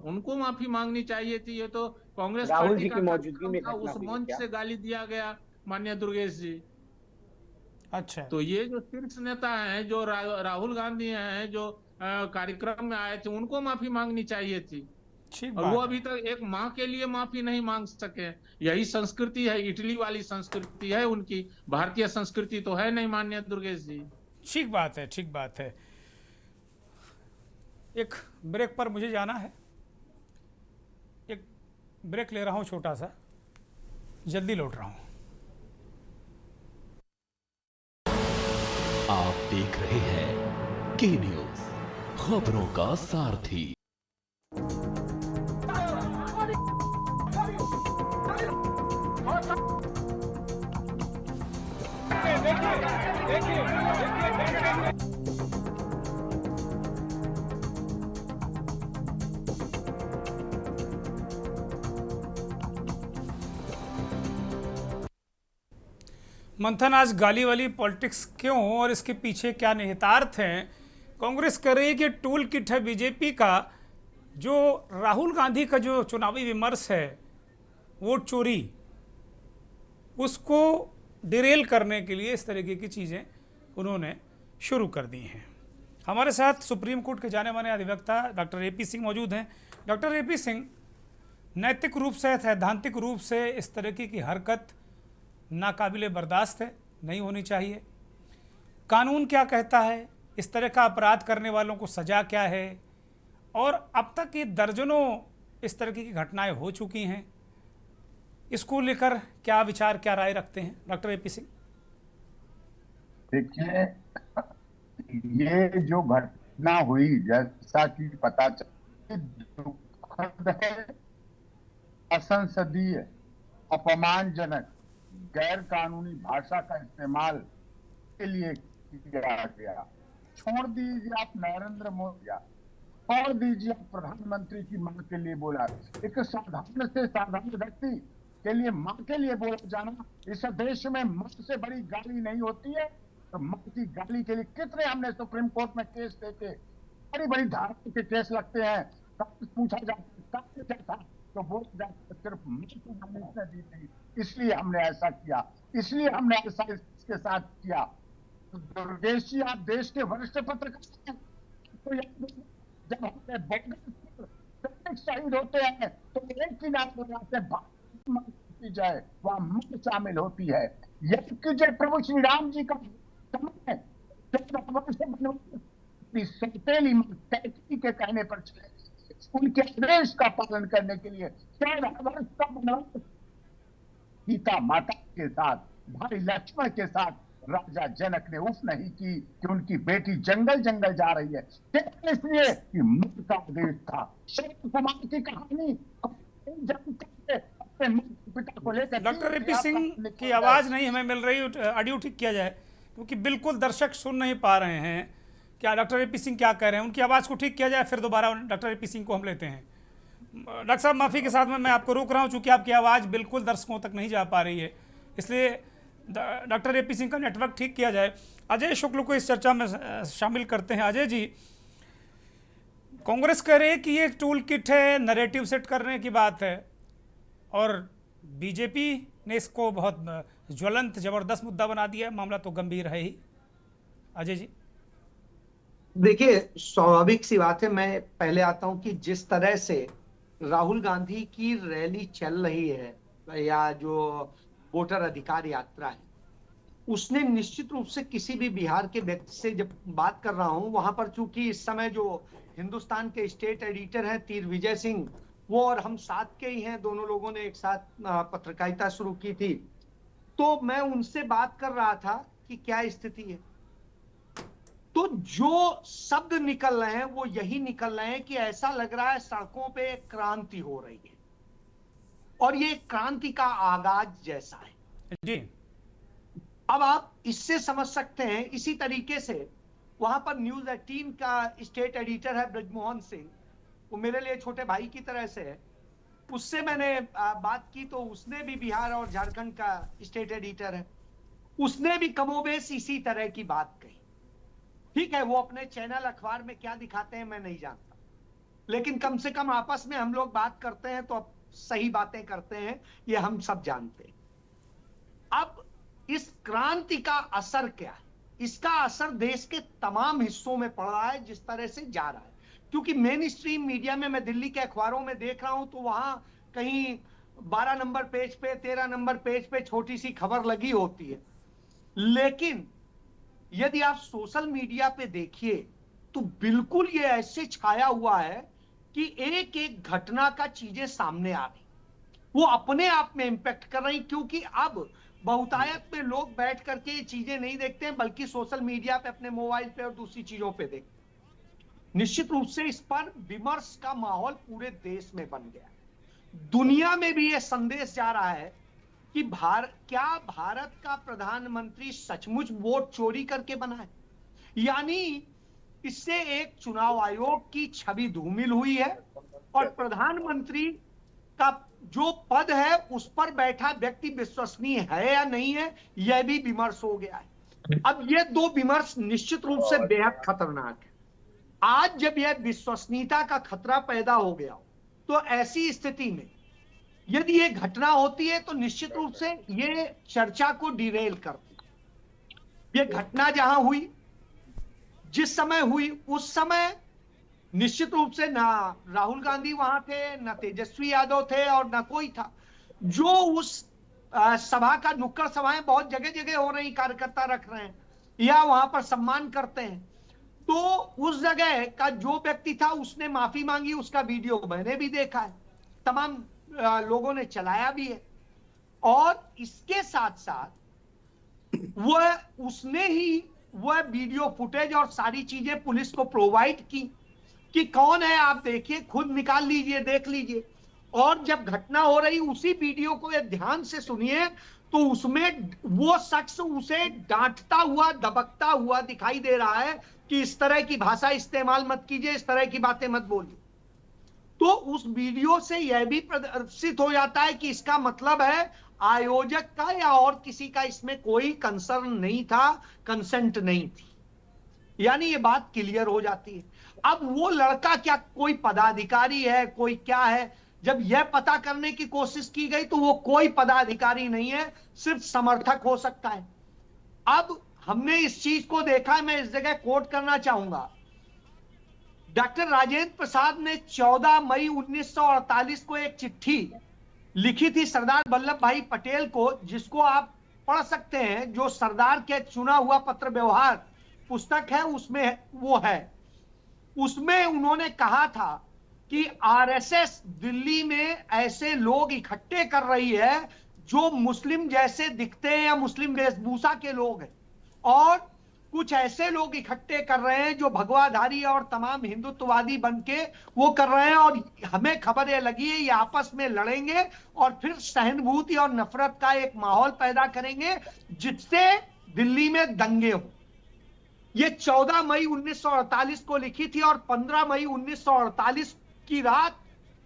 उनको माफी मांगनी चाहिए थी। ये तो कांग्रेस राहुल पार्टी जी की मौजूदगी में उस मंच से गाली दिया गया माननीय दुर्गेश जी। अच्छा, तो ये जो शीर्ष नेता हैं, जो राहुल गांधी हैं, जो कार्यक्रम में आए थे, उनको माफी मांगनी चाहिए थी। और वो अभी तक एक माँ के लिए माफी नहीं मांग सके। यही संस्कृति है, इटली वाली संस्कृति है उनकी, भारतीय संस्कृति तो है नहीं माननीय दुर्गेश जी। ठीक बात है, ठीक बात है। एक ब्रेक पर मुझे जाना है, एक ब्रेक ले रहा हूं छोटा सा, जल्दी लौट रहा हूं। आप देख रहे हैं के न्यूज, खबरों का सारथी। मंथन, आज गाली वाली पॉलिटिक्स क्यों और इसके पीछे क्या निहितार्थ हैं? कांग्रेस कर रही है कि टूल किट है बीजेपी का, जो राहुल गांधी का जो चुनावी विमर्श है, वोट चोरी, उसको डिरेल करने के लिए इस तरीके की चीज़ें उन्होंने शुरू कर दी हैं। हमारे साथ सुप्रीम कोर्ट के जाने माने अधिवक्ता डॉक्टर एपी सिंह मौजूद हैं। डॉक्टर एपी सिंह, नैतिक रूप से, सैद्धांतिक रूप से इस तरीके की हरकत नाकाबिले बर्दाश्त है, नहीं होनी चाहिए। कानून क्या कहता है, इस तरह का अपराध करने वालों को सज़ा क्या है, और अब तक ये दर्जनों इस तरह की घटनाएं हो चुकी हैं, इसको लेकर क्या विचार, क्या राय रखते हैं डॉक्टर एपी सिंह? देखिए, ये जो घटना हुई, जैसा कि पता चला, दुखद है, असंसदीय, अपमानजनक, गैर कानूनी भाषा का इस्तेमाल के लिए किया गया। छोड़ दीजिए आप नरेंद्र मोदी, छोड़ दीजिए आप प्रधानमंत्री की मां के लिए बोला, एक साधारण से साधारण व्यक्ति के लिए मां के लिए बोला जाना, इस देश में मां से बड़ी गाली नहीं होती है। तो मां की गाली के लिए कितने हमने सुप्रीम कोर्ट में केस देके, बड़ी बड़ी धाराओं के केस लगते हैं, पूछा जाता है क्या था, तो वो सिर्फ हमने दी थी, इसलिए हमने ऐसा किया, इसलिए हमने ऐसा इसके साथ किया। दुर्गेश जी, आप देश के वरिष्ठ पत्रकार हैं, तो जब हमें शहीद होते हैं तो एक की नाम बनाते जाए, वहां मत शामिल होती है। यदि जब प्रभु श्री राम जी का समय सौतेली के कहने पर चले, उनके आदेश का पालन करने के लिए 14 वर्ष का वनवास सीता माता के साथ, भाई लक्ष्मण के साथ राजा जनक ने उफ नहीं की कि उनकी बेटी जंगल जंगल जा रही है, इसलिए कि मौत का आदेश था। शरद कुमार की कहानी अपने पिता को लेकर। डॉक्टर एपी सिंह की आवाज नहीं हमें मिल रही, ऑडियो ठीक किया जाए, क्योंकि बिल्कुल दर्शक सुन नहीं पा रहे हैं क्या डॉक्टर एपी सिंह क्या कह रहे हैं, उनकी आवाज़ को ठीक किया जाए, फिर दोबारा डॉक्टर एपी सिंह को हम लेते हैं। डॉक्टर साहब माफ़ी के साथ में मैं आपको रोक रहा हूं, चूंकि आपकी आवाज़ बिल्कुल दर्शकों तक नहीं जा पा रही है, इसलिए डॉक्टर एपी सिंह का नेटवर्क ठीक किया जाए। अजय शुक्ल को इस चर्चा में शामिल करते हैं। अजय जी, कांग्रेस कह रही है कि ये टूल किट है, नैरेटिव सेट करने की बात है, और बीजेपी ने इसको बहुत ज्वलंत जबरदस्त मुद्दा बना दिया है। मामला तो गंभीर है ही। अजय जी, देखिए, स्वाभाविक सी बात है, मैं पहले आता हूं कि जिस तरह से राहुल गांधी की रैली चल रही है या जो वोटर अधिकार यात्रा है, उसने निश्चित रूप से किसी भी बिहार के व्यक्ति से जब बात कर रहा हूं, वहां पर चूंकि इस समय जो हिंदुस्तान के स्टेट एडिटर हैं तीर विजय सिंह, वो और हम साथ के ही हैं, दोनों लोगों ने एक साथ पत्रकारिता शुरू की थी, तो मैं उनसे बात कर रहा था कि क्या स्थिति है। तो जो शब्द निकल रहे हैं वो यही निकल रहे हैं कि ऐसा लग रहा है सड़कों पे एक क्रांति हो रही है, और ये क्रांति का आगाज जैसा है जी। अब आप इससे समझ सकते हैं, इसी तरीके से वहां पर न्यूज 18 का स्टेट एडिटर है ब्रजमोहन सिंह, वो मेरे लिए छोटे भाई की तरह से है, उससे मैंने बात की, तो उसने भी बिहार और झारखंड का स्टेट एडिटर है, उसने भी कमोबेश इसी तरह की बात कही। ठीक है, वो अपने चैनल अखबार में क्या दिखाते हैं मैं नहीं जानता, लेकिन कम से कम आपस में हम लोग बात करते हैं तो अब सही बातें करते हैं, ये हम सब जानते हैं। अब इस क्रांति का असर क्या है? इसका असर देश के तमाम हिस्सों में पड़ रहा है जिस तरह से जा रहा है, क्योंकि मेन स्ट्रीम मीडिया में मैं दिल्ली के अखबारों में देख रहा हूं तो वहां कहीं 12 नंबर पेज पे, 13 नंबर पेज पे छोटी सी खबर लगी होती है, लेकिन यदि आप सोशल मीडिया पे देखिए तो बिल्कुल ये ऐसे छाया हुआ है कि एक एक घटना का चीजें सामने आ रही, वो अपने आप में इंपैक्ट कर रही, क्योंकि अब बहुतायत में लोग बैठ करके ये चीजें नहीं देखते हैं, बल्कि सोशल मीडिया पे अपने मोबाइल पे और दूसरी चीजों पे देखते हैं। निश्चित रूप से इस पर विमर्श का माहौल पूरे देश में बन गया, दुनिया में भी ये संदेश जा रहा है कि क्या भारत का प्रधानमंत्री सचमुच वोट चोरी करके बना है, यानी इससे एक चुनाव आयोग की छवि धूमिल हुई है, और प्रधानमंत्री का जो पद है उस पर बैठा व्यक्ति विश्वसनीय है या नहीं है, यह भी विमर्श हो गया है। अब ये दो विमर्श निश्चित रूप से बेहद खतरनाक है। आज जब यह विश्वसनीयता का खतरा पैदा हो गया, तो ऐसी स्थिति में यदि ये घटना होती है तो निश्चित रूप से ये चर्चा को डिरेल करती है। ये घटना जहां हुई, जिस समय हुई, उस समय निश्चित रूप से ना राहुल गांधी वहां थे, ना तेजस्वी यादव थे, और ना कोई था। जो उस सभा का, नुक्कड़ सभाएं बहुत जगह जगह हो रही, कार्यकर्ता रख रहे हैं या वहां पर सम्मान करते हैं, तो उस जगह का जो व्यक्ति था उसने माफी मांगी, उसका वीडियो मैंने भी देखा है, तमाम लोगों ने चलाया भी है, और इसके साथ साथ उसने ही वह वीडियो फुटेज और सारी चीजें पुलिस को प्रोवाइड की कि कौन है आप देखिए, खुद निकाल लीजिए, देख लीजिए। और जब घटना हो रही, उसी वीडियो को ध्यान से सुनिए तो उसमें वो शख्स उसे डांटता हुआ, दबकता हुआ दिखाई दे रहा है कि इस तरह की भाषा इस्तेमाल मत कीजिए, इस तरह की बातें मत बोलिए। तो उस वीडियो से यह भी प्रदर्शित हो जाता है कि इसका मतलब है आयोजक का या और किसी का इसमें कोई कंसर्न नहीं था, कंसेंट नहीं थी, यानी ये बात क्लियर हो जाती है। अब वो लड़का क्या कोई पदाधिकारी है, कोई क्या है, जब यह पता करने की कोशिश की गई तो वो कोई पदाधिकारी नहीं है, सिर्फ समर्थक हो सकता है। अब हमने इस चीज को देखा है, मैं इस जगह कोट करना चाहूंगा, डॉक्टर राजेंद्र प्रसाद ने 14 मई 1948 को एक चिट्ठी लिखी थी सरदार वल्लभ भाई पटेल को, जिसको आप पढ़ सकते हैं, जो सरदार के चुना हुआ पत्र व्यवहार पुस्तक है उसमें वो है। उसमें उन्होंने कहा था कि आरएसएस दिल्ली में ऐसे लोग इकट्ठे कर रही है जो मुस्लिम जैसे दिखते हैं या मुस्लिम वेशभूषा के लोग हैं, और कुछ ऐसे लोग इकट्ठे कर रहे हैं जो भगवाधारी और तमाम हिंदुत्ववादी बनके वो कर रहे हैं, और हमें खबर ये लगी है ये आपस में लड़ेंगे और फिर सहानुभूति और नफरत का एक माहौल पैदा करेंगे जिससे दिल्ली में दंगे हो। ये 14 मई 1948 को लिखी थी और 15 मई 1948 की रात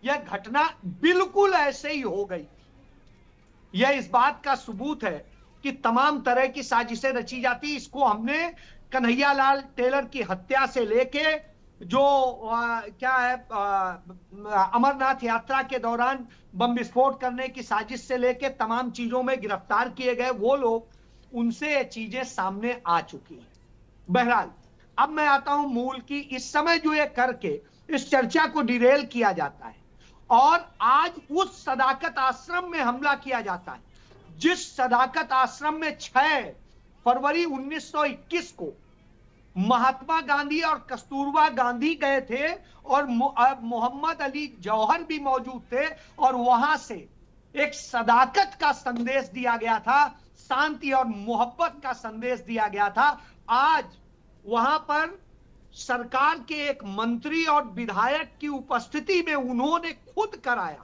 यह घटना बिल्कुल ऐसे ही हो गई थी। यह इस बात का सबूत है कि तमाम तरह की साजिशें रची जाती। इसको हमने कन्हैयालाल टेलर की हत्या से लेके जो क्या है अमरनाथ यात्रा के दौरान बम विस्फोट करने की साजिश से लेके तमाम चीजों में गिरफ्तार किए गए वो लोग, उनसे ये चीजें सामने आ चुकी हैं। बहरहाल अब मैं आता हूं मूल की। इस समय जो ये करके इस चर्चा को डिरेल किया जाता है और आज उस सदाकत आश्रम में हमला किया जाता है जिस सदाकत आश्रम में 6 फरवरी 1921 को महात्मा गांधी और कस्तूरबा गांधी गए थे और मोहम्मद अली जौहर भी मौजूद थे और वहां से एक सदाकत का संदेश दिया गया था, शांति और मोहब्बत का संदेश दिया गया था। आज वहां पर सरकार के एक मंत्री और विधायक की उपस्थिति में उन्होंने खुद कराया।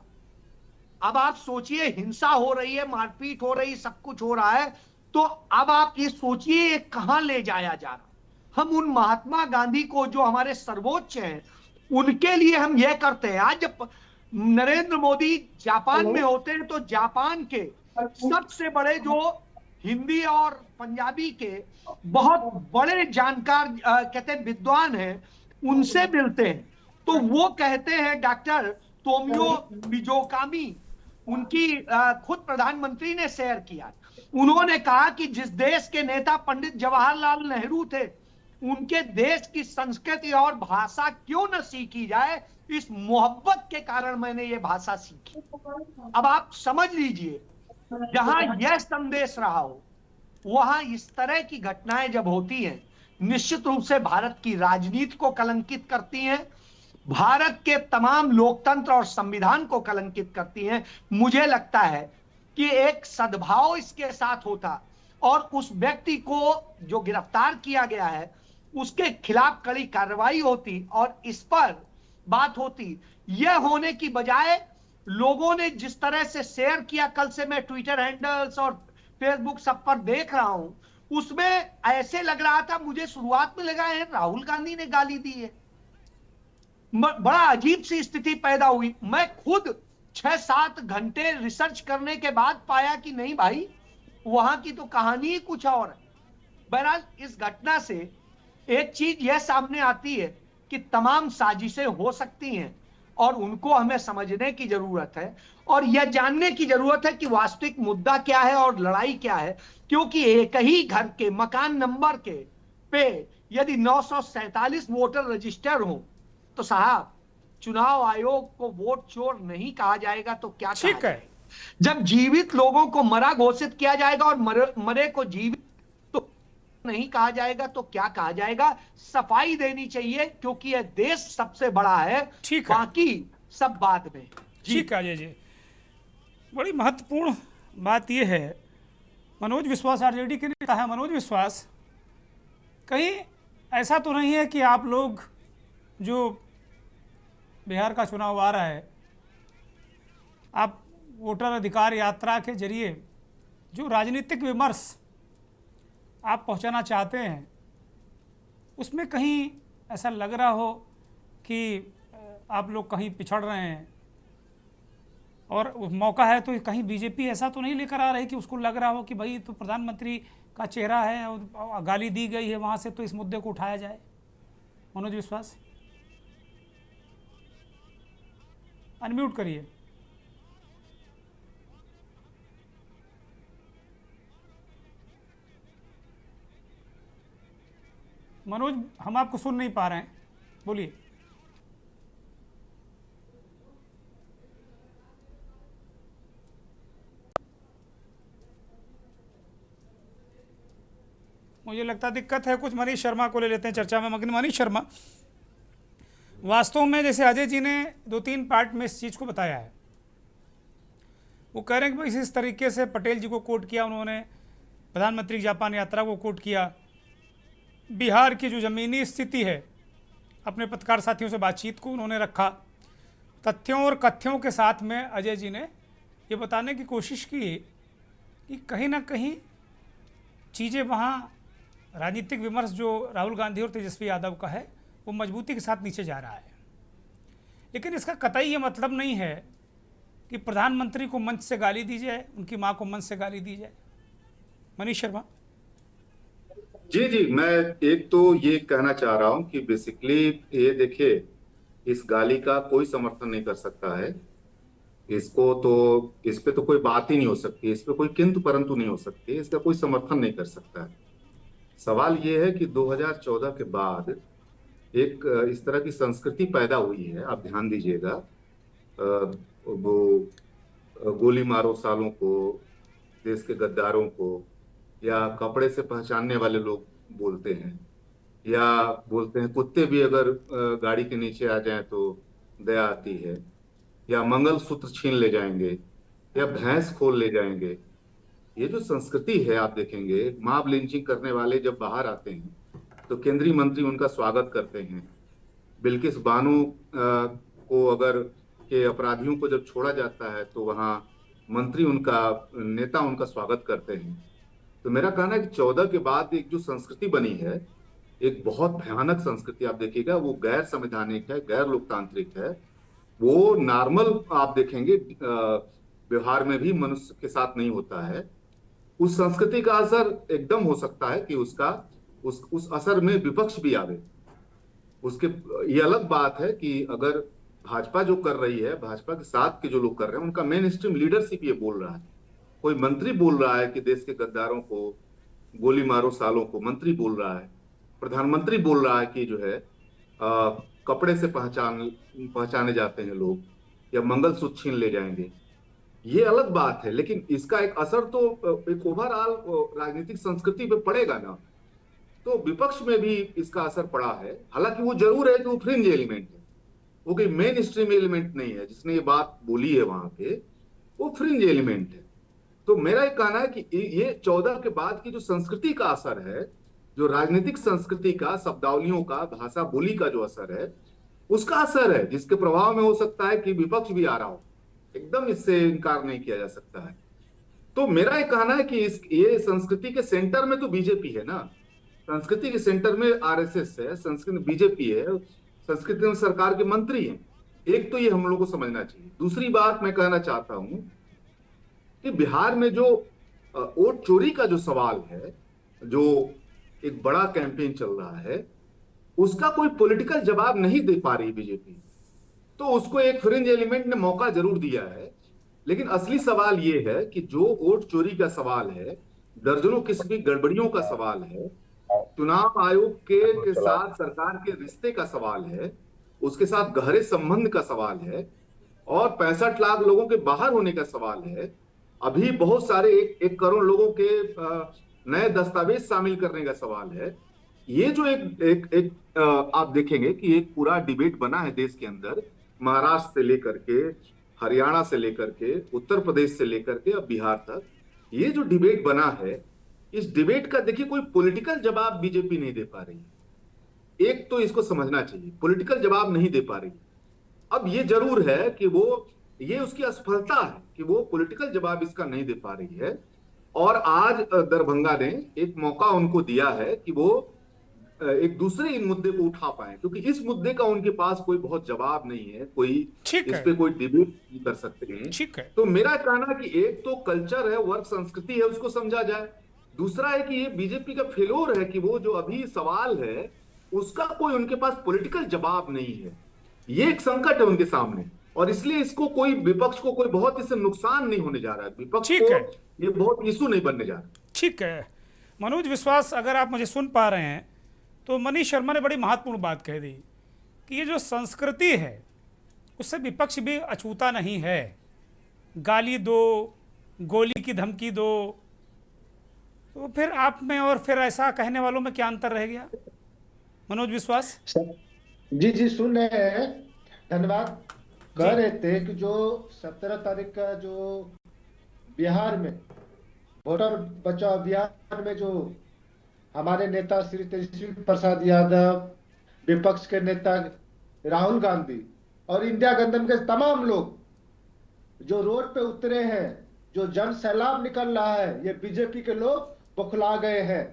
अब आप सोचिए, हिंसा हो रही है, मारपीट हो रही, सब कुछ हो रहा है, तो अब आप ये सोचिए कहां ले जाया जा रहा। हम उन महात्मा गांधी को जो हमारे सर्वोच्च हैं उनके लिए हम यह करते हैं। आज जब नरेंद्र मोदी जापान में होते हैं तो जापान के सबसे बड़े जो हिंदी और पंजाबी के बहुत बड़े जानकार कहते हैं विद्वान हैं, उनसे मिलते हैं तो वो कहते हैं, डॉक्टर तोमियो मिज़ोकामी, उनकी खुद प्रधानमंत्री ने शेयर किया। उन्होंने कहा कि जिस देश के नेता पंडित जवाहरलाल नेहरू थे उनके देश की संस्कृति और भाषा क्यों न सीखी जाए, इस मोहब्बत के कारण मैंने ये भाषा सीखी। अब आप समझ लीजिए, जहां यह संदेश रहा हो वहां इस तरह की घटनाएं जब होती हैं, निश्चित रूप से भारत की राजनीति को कलंकित करती हैं, भारत के तमाम लोकतंत्र और संविधान को कलंकित करती हैं। मुझे लगता है कि एक सद्भाव इसके साथ होता और उस व्यक्ति को जो गिरफ्तार किया गया है उसके खिलाफ कड़ी कार्रवाई होती और इस पर बात होती। यह होने की बजाय लोगों ने जिस तरह से शेयर किया, कल से मैं ट्विटर हैंडल्स और फेसबुक सब पर देख रहा हूं, उसमें ऐसे लग रहा था, मुझे शुरुआत में लगा है राहुल गांधी ने गाली दी है। बड़ा अजीब सी स्थिति पैदा हुई। मैं खुद 6-7 घंटे रिसर्च करने के बाद पाया कि नहीं भाई, वहां की तो कहानी ही कुछ और है। बहरहाल इस घटना से एक चीज यह सामने आती है कि तमाम साजिशें हो सकती हैं और उनको हमें समझने की जरूरत है और यह जानने की जरूरत है कि वास्तविक मुद्दा क्या है और लड़ाई क्या है। क्योंकि एक ही घर के मकान नंबर के पे यदि 947 वोटर रजिस्टर हो तो साहब, चुनाव आयोग को वोट चोर नहीं कहा जाएगा तो क्या कहा जाएगा? जब जीवित लोगों को मरा घोषित किया जाएगा और मरे को जीवित तो नहीं कहा जाएगा तो क्या कहा जाएगा? सफाई देनी चाहिए क्योंकि यह देश सबसे बड़ा है, बाकी सब बाद में। ठीक है अजय जी, बड़ी महत्वपूर्ण बात यह है, मनोज विश्वास आरजेडी के लिए कहा है। मनोज विश्वास, कहीं ऐसा तो नहीं है कि आप लोग जो बिहार का चुनाव आ रहा है, आप वोटर अधिकार यात्रा के जरिए जो राजनीतिक विमर्श आप पहुंचाना चाहते हैं, उसमें कहीं ऐसा लग रहा हो कि आप लोग कहीं पिछड़ रहे हैं और मौका है तो कहीं बीजेपी ऐसा तो नहीं लेकर आ रही कि उसको लग रहा हो कि भाई तो प्रधानमंत्री का चेहरा है और गाली दी गई है वहाँ से, तो इस मुद्दे को उठाया जाए? मनोज विश्वास, अनम्यूट करिए। मनोज, हम आपको सुन नहीं पा रहे हैं, बोलिए। मुझे लगता है दिक्कत है कुछ। मनीष शर्मा को ले लेते हैं चर्चा में। मगर मनीष शर्मा, वास्तव में जैसे अजय जी ने 2-3 पार्ट में इस चीज़ को बताया है, वो कह रहे हैं कि भाई इस तरीके से पटेल जी को कोट किया उन्होंने, प्रधानमंत्री की जापान यात्रा को कोट किया, बिहार की जो ज़मीनी स्थिति है, अपने पत्रकार साथियों से बातचीत को उन्होंने रखा, तथ्यों और कथ्यों के साथ में अजय जी ने ये बताने की कोशिश की कि कहीं ना कहीं चीज़ें वहाँ राजनीतिक विमर्श जो राहुल गांधी और तेजस्वी यादव का है वो मजबूती के साथ नीचे जा रहा है, लेकिन इसका कतई ये मतलब नहीं है कि प्रधानमंत्री को मंच से गाली दी जाए, उनकी मां को मंच से गाली दी जाए। मनीष शर्मा। जी जी, मैं एक तो ये कहना चाह रहा हूं कि बेसिकली ये देखिए, इस गाली का कोई समर्थन नहीं कर सकता है। इसको तो इस पे तो कोई बात ही नहीं हो सकती, इस पे कोई किंतु परंतु नहीं हो सकती, इसका कोई समर्थन नहीं कर सकता है। सवाल ये है कि 2014 के बाद एक इस तरह की संस्कृति पैदा हुई है, आप ध्यान दीजिएगा। वो गोली मारो सालों को, देश के गद्दारों को, या कपड़े से पहचानने वाले लोग बोलते हैं, या बोलते हैं कुत्ते भी अगर गाड़ी के नीचे आ जाएं तो दया आती है, या मंगलसूत्र छीन ले जाएंगे, या भैंस खोल ले जाएंगे। ये जो संस्कृति है, आप देखेंगे मॉब लिंचिंग करने वाले जब बाहर आते हैं तो केंद्रीय मंत्री उनका स्वागत करते हैं। बिल्किस बानो को अगर के अपराधियों को जब छोड़ा जाता है तो वहाँ मंत्री नेता उनका स्वागत करते हैं। तो मेरा कहना है कि 14 के बाद एक जो संस्कृति बनी है, एक बहुत भयानक संस्कृति, आप देखिएगा वो गैर संवैधानिक है, गैर लोकतांत्रिक है। वो नॉर्मल आप देखेंगे व्यवहार में भी मनुष्य के साथ नहीं होता है। उस संस्कृति का असर एकदम हो सकता है कि उस असर में विपक्ष भी आवे। उसके ये अलग बात है कि अगर भाजपा जो कर रही है, भाजपा के साथ के जो लोग कर रहे हैं, उनका मेन स्ट्रीम लीडरशिप ये बोल रहा है। कोई मंत्री बोल रहा है कि देश के गद्दारों को गोली मारो सालों को, मंत्री बोल रहा है। प्रधानमंत्री बोल रहा है कि जो है कपड़े से पहचाने जाते हैं लोग, या मंगलसूत्र छीन ले जाएंगे। ये अलग बात है, लेकिन इसका एक असर तो एक ओवरऑल राजनीतिक संस्कृति पे पड़ेगा ना। तो विपक्ष में भी इसका असर पड़ा है। हालांकि वो जरूर है कि वो फ्रिंज एलिमेंट है, वो कोई मेन स्ट्रीम एलिमेंट नहीं है। जिसने ये बात बोली है वहां पे, वो फ्रिंज एलिमेंट है। तो मेरा एक कहना है कि ये 14 के बाद की जो संस्कृति का असर है, जो राजनीतिक संस्कृति का, शब्दावलियों का, भाषा बोली का जो असर है, उसका असर है, जिसके प्रभाव में हो सकता है कि विपक्ष भी आ रहा हो। एकदम इससे इनकार नहीं किया जा सकता है। तो मेरा एक कहना है कि ये संस्कृति के सेंटर में तो बीजेपी है ना, संस्कृति के सेंटर में आरएसएस है, संस्कृति बीजेपी है, संस्कृति में सरकार के मंत्री हैं। एक तो ये हम लोग को समझना चाहिए। दूसरी बात मैं कहना चाहता हूं कि बिहार में जो वोट चोरी का जो सवाल है, जो एक बड़ा कैंपेन चल रहा है, उसका कोई पॉलिटिकल जवाब नहीं दे पा रही बीजेपी। तो उसको एक फ्रिंज एलिमेंट ने मौका जरूर दिया है, लेकिन असली सवाल ये है कि जो वोट चोरी का सवाल है, दर्जनों किस्म की गड़बड़ियों का सवाल है, चुनाव आयोग के साथ सरकार के रिश्ते का सवाल है, उसके साथ गहरे संबंध का सवाल है, और 65 लाख लोगों के बाहर होने का सवाल है। अभी बहुत सारे 1 करोड़ लोगों के नए दस्तावेज शामिल करने का सवाल है। ये जो एक आप देखेंगे कि एक पूरा डिबेट बना है देश के अंदर, महाराष्ट्र से लेकर के, हरियाणा से लेकर के, उत्तर प्रदेश से लेकर के अब बिहार तक, ये जो डिबेट बना है, इस डिबेट का देखिए कोई पॉलिटिकल जवाब बीजेपी नहीं दे पा रही है। एक तो इसको समझना चाहिए, पॉलिटिकल जवाब नहीं दे पा रही। अब ये जरूर है कि ये उसकी असफलता है कि वो पॉलिटिकल जवाब इसका नहीं दे पा रही है। और आज दरभंगा ने एक मौका उनको दिया है कि वो एक दूसरे इन मुद्दे को उठा पाए, क्योंकि इस मुद्दे का उनके पास कोई बहुत जवाब नहीं है, कोई इस पे कोई डिबेट नहीं कर सकते हैं। ठीक है। तो मेरा कहना कि एक तो कल्चर है, वर्क संस्कृति है, उसको समझा जाए। दूसरा है कि ये बीजेपी का फेलोर है कि वो जो अभी सवाल है उसका कोई उनके पास पॉलिटिकल जवाब नहीं है। ये एक संकट है उनके सामने, और इसलिए इसको कोई विपक्ष को कोई बहुत इससे नुकसान नहीं होने जा रहा है। विपक्ष को ये बहुत इशू नहीं बनने जा रहा। ठीक है मनोज विश्वास, अगर आप मुझे सुन पा रहे हैं तो मनीष शर्मा ने बड़ी महत्वपूर्ण बात कह दी कि ये जो संस्कृति है उससे विपक्ष भी अछूता नहीं है। गाली दो, गोली की धमकी दो, तो फिर आप में और फिर ऐसा कहने वालों में क्या अंतर रह गया? मनोज विश्वास जी जी सुन रहे हैं, धन्यवाद। कह रहे थे कि जो 17 तारीख का जो बिहार में वोटर बचाओ अभियान में जो हमारे नेता श्री तेजस्वी प्रसाद यादव, विपक्ष के नेता राहुल गांधी और इंडिया गठबंधन के तमाम लोग जो रोड पे उतरे हैं, जो जन सैलाब निकल रहा है, ये बीजेपी के लोग बौखला गए हैं।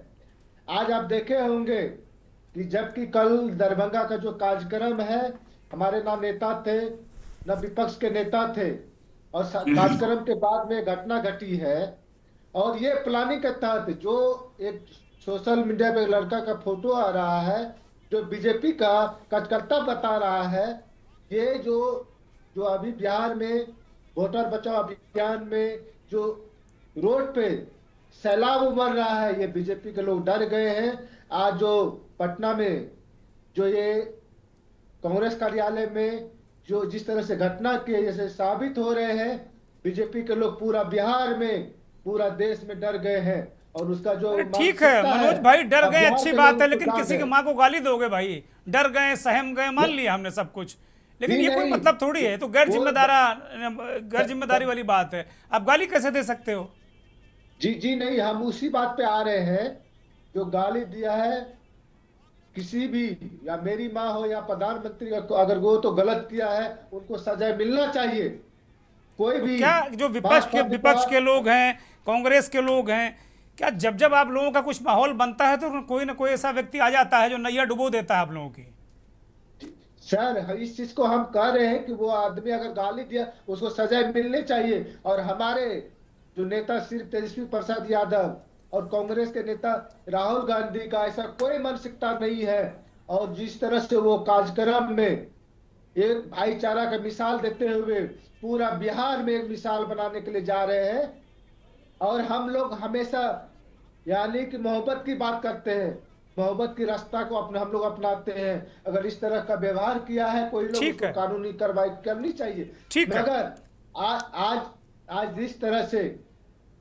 आज आप देखे होंगे कि जबकि कल दरभंगा का जो कार्यक्रम है, हमारे ना नेता थे न विपक्ष के नेता थे, और कार्यक्रम के बाद में घटना घटी है। और ये प्लानिंग के तहत जो एक सोशल मीडिया पे लड़का का फोटो आ रहा है जो बीजेपी का कार्यकर्ता बता रहा है, ये जो अभी बिहार में वोटर बचाओ अभियान में जो रोड पे सैलाब उमड़ रहा है, ये बीजेपी के लोग डर गए हैं। आज जो पटना में जो ये कांग्रेस कार्यालय में जो जिस तरह से घटना के जैसे साबित हो रहे हैं, बीजेपी के लोग पूरा बिहार में पूरा देश में डर गए हैं। और उसका जो ठीक है मनोज भाई, डर गए अच्छी बात है, लेकिन किसी की माँ को गाली दोगे भाई? डर गए, सहम गए, मान लिया हमने सब कुछ, लेकिन ये कोई मतलब थोड़ी है। तो गैर जिम्मेदारी वाली बात है, आप गाली कैसे दे सकते हो? जी नहीं, हम उसी बात पे आ रहे हैं। जो गाली दिया है किसी भी, या मेरी माँ हो या प्रधानमंत्री, अगर वो तो गलत किया है उनको सजा मिलना चाहिए। कोई भी क्या जो विपक्ष के लोग हैं, कांग्रेस के लोग हैं, क्या जब आप लोगों का कुछ माहौल बनता है तो कोई ना कोई ऐसा व्यक्ति आ जाता है जो नैया डुबो देता है आप लोगों की? सर, इस चीज को हम कह रहे हैं कि वो आदमी अगर गाली दिया उसको सजा मिलनी चाहिए। और हमारे जो नेता श्री तेजस्वी प्रसाद यादव और कांग्रेस के नेता राहुल गांधी का ऐसा कोई मानसिकता नहीं है। और जिस तरह से वो कार्यक्रम में एक भाईचारा का मिसाल देते हुए पूरा बिहार में एक मिसाल बनाने के लिए जा रहे हैं। और हम लोग हमेशा यानी कि मोहब्बत की बात करते हैं, मोहब्बत की रास्ता को हम लोग अपनाते हैं। अगर इस तरह का व्यवहार किया है कोई लोग, उसको कानूनी कार्रवाई करनी चाहिए। मगर आज जिस तरह से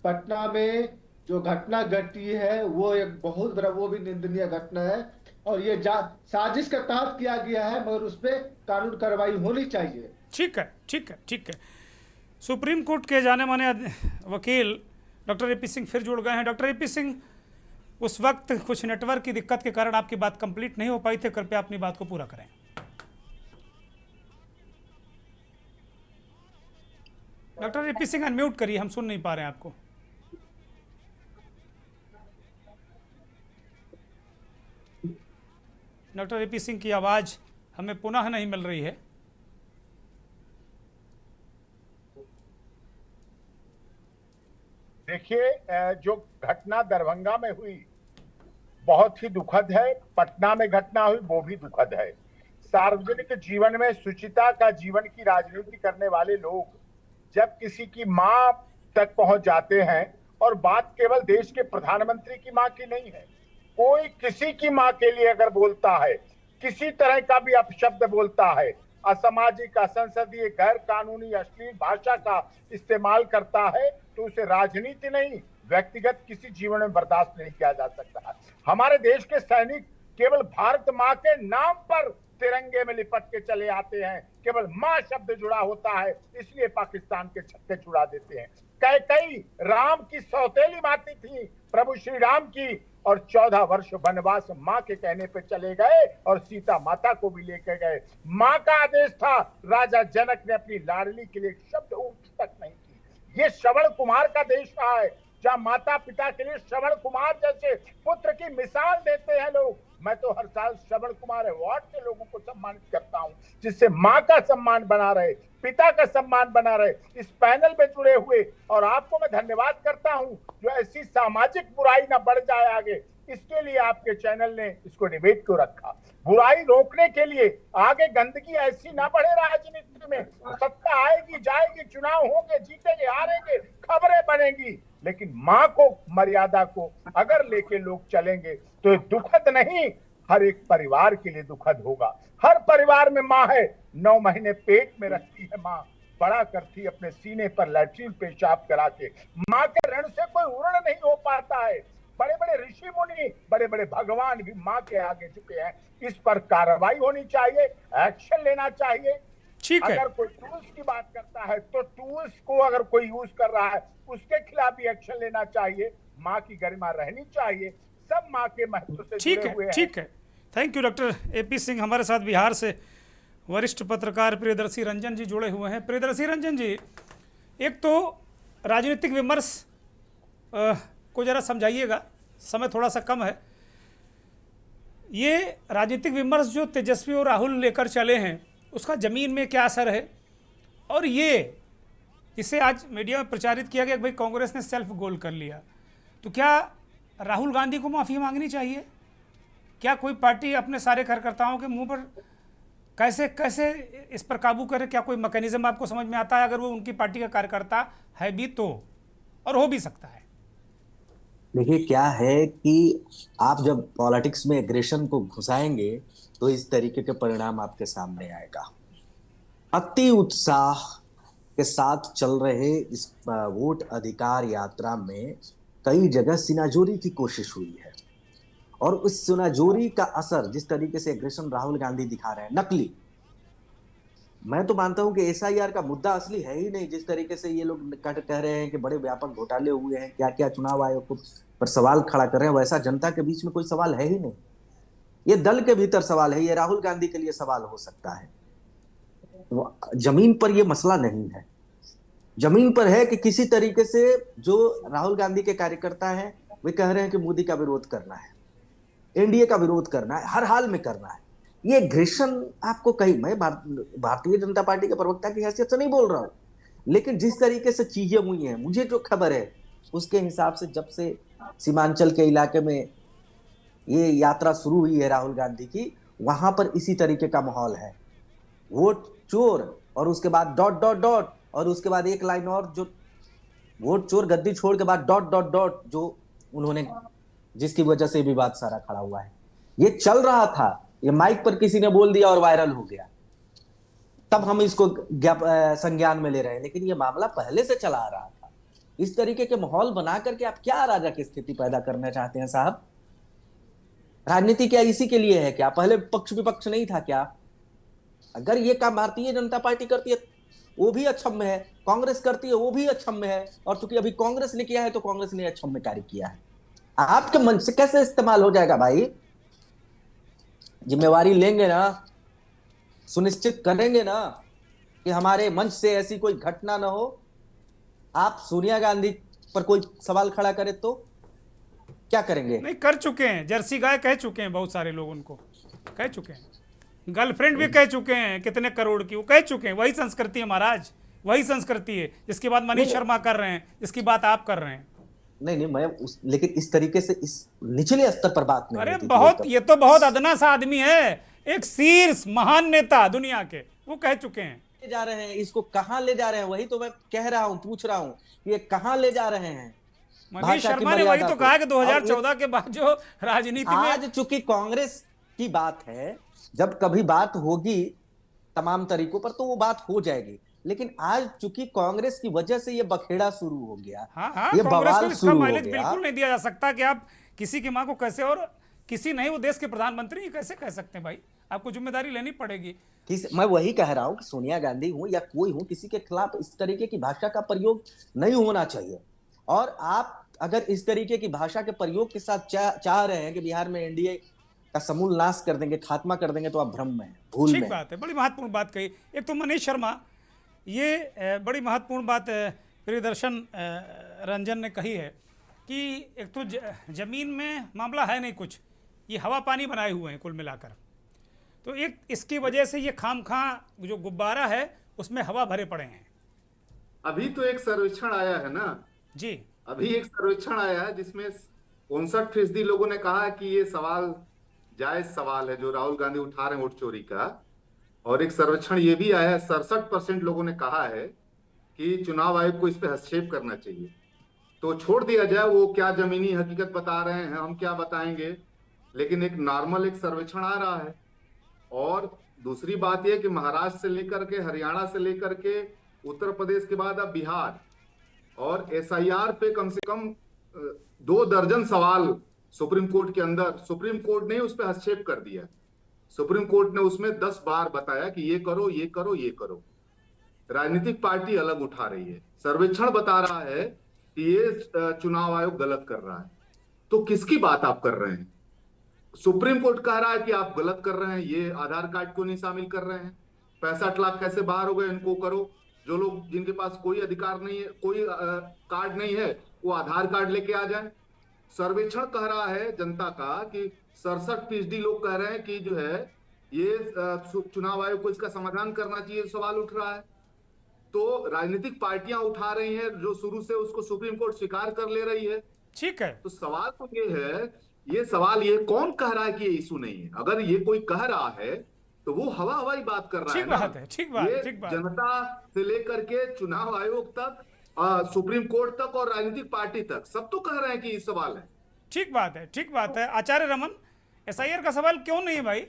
पटना में जो घटना घटी है वो एक बहुत बड़ा, वो भी निंदनीय घटना है। और ये साजिश के तहत किया गया है, मगर उस पर कानून कार्रवाई होनी चाहिए। ठीक है। सुप्रीम कोर्ट के जाने माने वकील डॉक्टर ए.पी. सिंह फिर जुड़ गए हैं। Doctor A P. सिंह, उस वक्त कुछ नेटवर्क की दिक्कत के कारण आपकी बात कंप्लीट नहीं हो पाई थी, कृपया अपनी बात को पूरा करें। Doctor A P. सिंह अनम्यूट करिए, हम सुन नहीं पा रहे हैं आपको। Doctor A P. सिंह की आवाज हमें पुनः नहीं मिल रही है। देखिए, जो घटना दरभंगा में हुई बहुत ही दुखद है, पटना में घटना हुई वो भी दुखद है। सार्वजनिक जीवन में शुचिता का जीवन की राजनीति करने वाले लोग जब किसी की मां तक पहुंच जाते हैं, और बात केवल देश के प्रधानमंत्री की मां की नहीं है, कोई किसी की मां के लिए अगर बोलता है, किसी तरह का भी अपशब्द बोलता है, असामाजिक, असंसदीय, गैर कानूनी, अश्लील भाषा का इस्तेमाल करता है, तो उसे राजनीति नहीं, व्यक्तिगत किसी जीवन में बर्दाश्त नहीं किया जा सकता। हमारे देश के सैनिक केवल भारत माँ के नाम पर तिरंगे में लिपट के चले आते हैं, केवल माँ शब्द जुड़ा होता है इसलिए पाकिस्तान के छक्के छुड़ा देते हैं। कई राम की सौतेली माती थी, प्रभु श्री राम की, और 14 वर्ष वनवास माँ के कहने पे चले गए और सीता माता को भी लेकर गए। माँ का आदेश था, राजा जनक ने अपनी लाडली के लिए शब्द ऊंच तक नहीं की। ये श्रवण कुमार का देश रहा है, जहाँ माता पिता के लिए श्रवण कुमार जैसे पुत्र की मिसाल देते हैं लोग। मैं तो हर साल श्रवण कुमार अवार्ड से लोगों को सम्मानित करता हूँ, जिससे माँ का सम्मान बना रहे, पिता का सम्मान बना रहे। इस पैनल में जुड़े हुए और आपको मैं धन्यवाद करता हूँ, जो ऐसी सामाजिक बुराई ना बढ़ जाए आगे, इसके लिए आपके चैनल ने इसको डिबेट को रखा। बुराई रोकने के लिए आगे गंदगी ऐसी ना बढ़े राजनीति में। सत्ता आएगी जाएगी, चुनाव होंगे, जीतेंगे हारेंगे, खबरें बनेंगी, लेकिन माँ को, मर्यादा को अगर लेके लोग चलेंगे तो दुखद नहीं, हर एक परिवार के लिए दुखद होगा। हर परिवार में माँ है, 9 महीने पेट में रखती है माँ, बड़ा करती अपने सीने पर लैट्रिन पेशाब करा के। माँ के ऋण से कोई ऋण नहीं हो पाता है। बड़े बड़े ऋषि मुनि, बड़े बड़े भगवान भी माँ के आगे झुके हैं। इस पर कार्रवाई होनी चाहिए, एक्शन लेना चाहिए। अगर कोई टूल्स की बात करता है तो टूल्स को अगर कोई यूज कर रहा है उसके खिलाफ भी एक्शन लेना चाहिए। माँ की गरिमा रहनी चाहिए, सब माँ के महत्व से जुड़े हुए हैं। ठीक है। Thank you doctor A P. Singh. हमारे साथ बिहार से वरिष्ठ पत्रकार प्रियदर्शी रंजन जी जुड़े हुए हैं। प्रियदर्शी रंजन जी, एक तो राजनीतिक विमर्श को जरा समझाइएगा, समय थोड़ा सा कम है। ये राजनीतिक विमर्श जो तेजस्वी और राहुल लेकर चले हैं उसका जमीन में क्या असर है, और ये इसे आज मीडिया में प्रचारित किया गया कि भाई कांग्रेस ने सेल्फ गोल कर लिया, तो क्या राहुल गांधी को माफ़ी मांगनी चाहिए? क्या कोई पार्टी अपने सारे कार्यकर्ताओं के मुंह पर कैसे कैसे इस पर काबू करे? क्या कोई मैकेनिज्म आपको समझ में आता है? अगर वो उनकी पार्टी का कार्यकर्ता है भी तो, और हो भी सकता है। देखिए क्या है कि आप जब पॉलिटिक्स में एग्रेशन को घुसाएंगे तो इस तरीके के परिणाम आपके सामने आएगा। अति उत्साह के साथ चल रहे इस वोट अधिकार यात्रा में कई जगह सिनाजोरी की कोशिश हुई है, और उस सिनाजोरी का असर जिस तरीके से एग्रेशन राहुल गांधी दिखा रहे हैं, नकली। मैं तो मानता हूं कि एसआईआर का मुद्दा असली है ही नहीं। जिस तरीके से ये लोग कह रहे हैं कि बड़े व्यापक घोटाले हुए हैं, क्या क्या चुनाव आयोग पर सवाल खड़ा कर रहे हैं, वैसा जनता के बीच में कोई सवाल है ही नहीं। ये दल के भीतर सवाल है, ये राहुल गांधी के लिए सवाल हो सकता है। जमीन पर ये मसला नहीं है। जमीन पर है कि किसी तरीके से जो राहुल गांधी के कार्यकर्ता हैं वे कह रहे हैं कि मोदी का विरोध करना है, एनडीए का विरोध करना है, हर हाल में करना है। ये एग्रेशन आपको कहीं, मैं भारतीय जनता पार्टी के प्रवक्ता की हैसियत से नहीं बोल रहा हूं, लेकिन जिस तरीके से चीजें हुई हैं, मुझे जो खबर है उसके हिसाब से जब से सीमांचल के इलाके में ये यात्रा शुरू हुई है राहुल गांधी की, वहां पर इसी तरीके का माहौल है। वोट चोर, और उसके बाद डॉट डॉट डॉट, और उसके बाद एक लाइन और, जो वोट चोर गद्दी छोड़ के बाद डॉट डॉट डॉट, जो उन्होंने, जिसकी वजह से विवाद सारा खड़ा हुआ है। ये चल रहा था, ये माइक पर किसी ने बोल दिया और वायरल हो गया, तब हम इसको संज्ञान में ले रहे हैं, लेकिन ये मामला पहले से चला आ रहा था। इस तरीके के माहौल बना करके आप क्या अराजक स्थिति पैदा करना चाहते हैं साहब? राजनीति क्या इसी के लिए है क्या? पहले पक्ष विपक्ष नहीं था क्या? अगर ये काम भारतीय जनता पार्टी करती है वो भी अक्षम्य है, कांग्रेस करती है वो भी अक्षम्य है, और चूंकि अभी कांग्रेस ने किया है तो कांग्रेस ने अक्षम्य कार्य किया है। आपके मन से कैसे इस्तेमाल हो जाएगा भाई? जिम्मेवारी लेंगे ना, सुनिश्चित करेंगे ना कि हमारे मंच से ऐसी कोई घटना ना हो। आप सोनिया गांधी पर कोई सवाल खड़ा करे तो क्या करेंगे? नहीं, कर चुके हैं, जर्सी गाय कह चुके हैं, बहुत सारे लोग उनको कह चुके हैं, गर्लफ्रेंड भी कह चुके हैं, कितने करोड़ की, वो कह चुके हैं। वही संस्कृति है महाराज, वही संस्कृति है जिसकी बात मनीष शर्मा कर रहे हैं, जिसकी बात आप कर रहे हैं। नहीं मैं लेकिन इस तरीके से इस निचले स्तर पर बात नहीं। अरे बहुत, ये तो बहुत अदना सा आदमी है, एक शीर्ष महान नेता दुनिया के, वो कह चुके हैं। ले जा रहे हैं इसको, कहां ले जा रहे हैं? वही तो मैं कह रहा हूं, पूछ रहा हूं, ये कहां ले जा रहे हैं? मनीष शर्मा ने वही तो कहा कि 2014 के बाद जो राजनीति में, आज चूंकि कांग्रेस की बात है, जब कभी बात होगी तमाम तरीकों पर तो वो बात हो जाएगी, लेकिन आज चूंकि कांग्रेस की वजह से ये बखेड़ा शुरू हो गया, ये बवाल शुरू हो गया। बिल्कुल नहीं दिया जा सकता कि आप किसी की मां को कैसे, और किसी नहीं, वो देश के प्रधानमंत्री कैसे कह सकते हैं भाई? आपको जिम्मेदारी लेनी पड़ेगी। मैं वही कह रहा हूं कि सोनिया गांधी हो या कोई हो, किसी के खिलाफ इस तरीके की भाषा का प्रयोग नहीं होना चाहिए। और आप अगर इस तरीके की भाषा के प्रयोग के साथ चाह रहे हैं कि बिहार में एनडीए का समूल नाश कर देंगे, खात्मा कर देंगे, तो आप भ्रम में, भूल में। ठीक बात है, बड़ी महत्वपूर्ण बात कही। एक तो मनीष शर्मा, ये बड़ी महत्वपूर्ण बात प्रियदर्शन रंजन ने कही है कि एक तो जमीन में मामला है नहीं कुछ, ये हवा पानी बनाए हुए हैं कुल मिलाकर। तो एक इसकी वजह से ये खामखां जो गुब्बारा है उसमें हवा भरे पड़े हैं। अभी तो एक सर्वेक्षण आया है ना जी, अभी एक सर्वेक्षण आया है जिसमें 59% लोगों ने कहा कि ये सवाल जायज सवाल है जो राहुल गांधी उठा रहे हैं वोट चोरी का। और एक सर्वेक्षण ये भी आया है, 67% लोगों ने कहा है कि चुनाव आयोग को इस पे हस्तक्षेप करना चाहिए। तो छोड़ दिया जाए वो क्या जमीनी हकीकत बता रहे हैं, हम क्या बताएंगे, लेकिन एक नॉर्मल एक सर्वेक्षण आ रहा है। और दूसरी बात यह कि महाराष्ट्र से लेकर के, हरियाणा से लेकर के, उत्तर प्रदेश के बाद अब बिहार, और एसआईआर पे कम से कम 2 दर्जन सवाल सुप्रीम कोर्ट के अंदर, सुप्रीम कोर्ट ने उस पर हस्तक्षेप कर दिया। सुप्रीम कोर्ट ने उसमें 10 बार बताया कि ये करो, ये करो, ये करो। राजनीतिक पार्टी अलग उठा रही है, सर्वेक्षण बता रहा है कि ये चुनाव आयोग गलत कर रहा है। तो किसकी बात आप कर रहे हैं? सुप्रीम कोर्ट कह रहा है कि आप गलत कर रहे हैं, ये आधार कार्ड क्यों नहीं शामिल कर रहे हैं, 65 लाख कैसे बाहर हो गए, इनको करो। जो लोग जिनके पास कोई अधिकार नहीं है, कोई कार्ड नहीं है, वो आधार कार्ड लेके आ जाए। सर्वेक्षण कह रहा है जनता का कि 67% लोग कह रहे हैं कि जो है ये चुनाव आयोग को इसका समाधान करना चाहिए, सवाल उठ रहा है। तो राजनीतिक पार्टियां उठा रही हैं, जो शुरू से उसको सुप्रीम कोर्ट स्वीकार कर ले रही है। ठीक है, तो सवाल तो ये है, ये सवाल ये कौन कह रहा है कि ये इशू नहीं है? अगर ये कोई कह रहा है तो वो हवाई बात कर रहा है। ठीक बात है, ठीक बात, ये ठीक बात। जनता से लेकर के चुनाव आयोग तक, सुप्रीम कोर्ट तक और राजनीतिक पार्टी तक सब तो कह रहे हैं कि ये सवाल है। ठीक बात है, ठीक बात है। आचार्य रमन, एसआईआर का सवाल क्यों नहीं है भाई?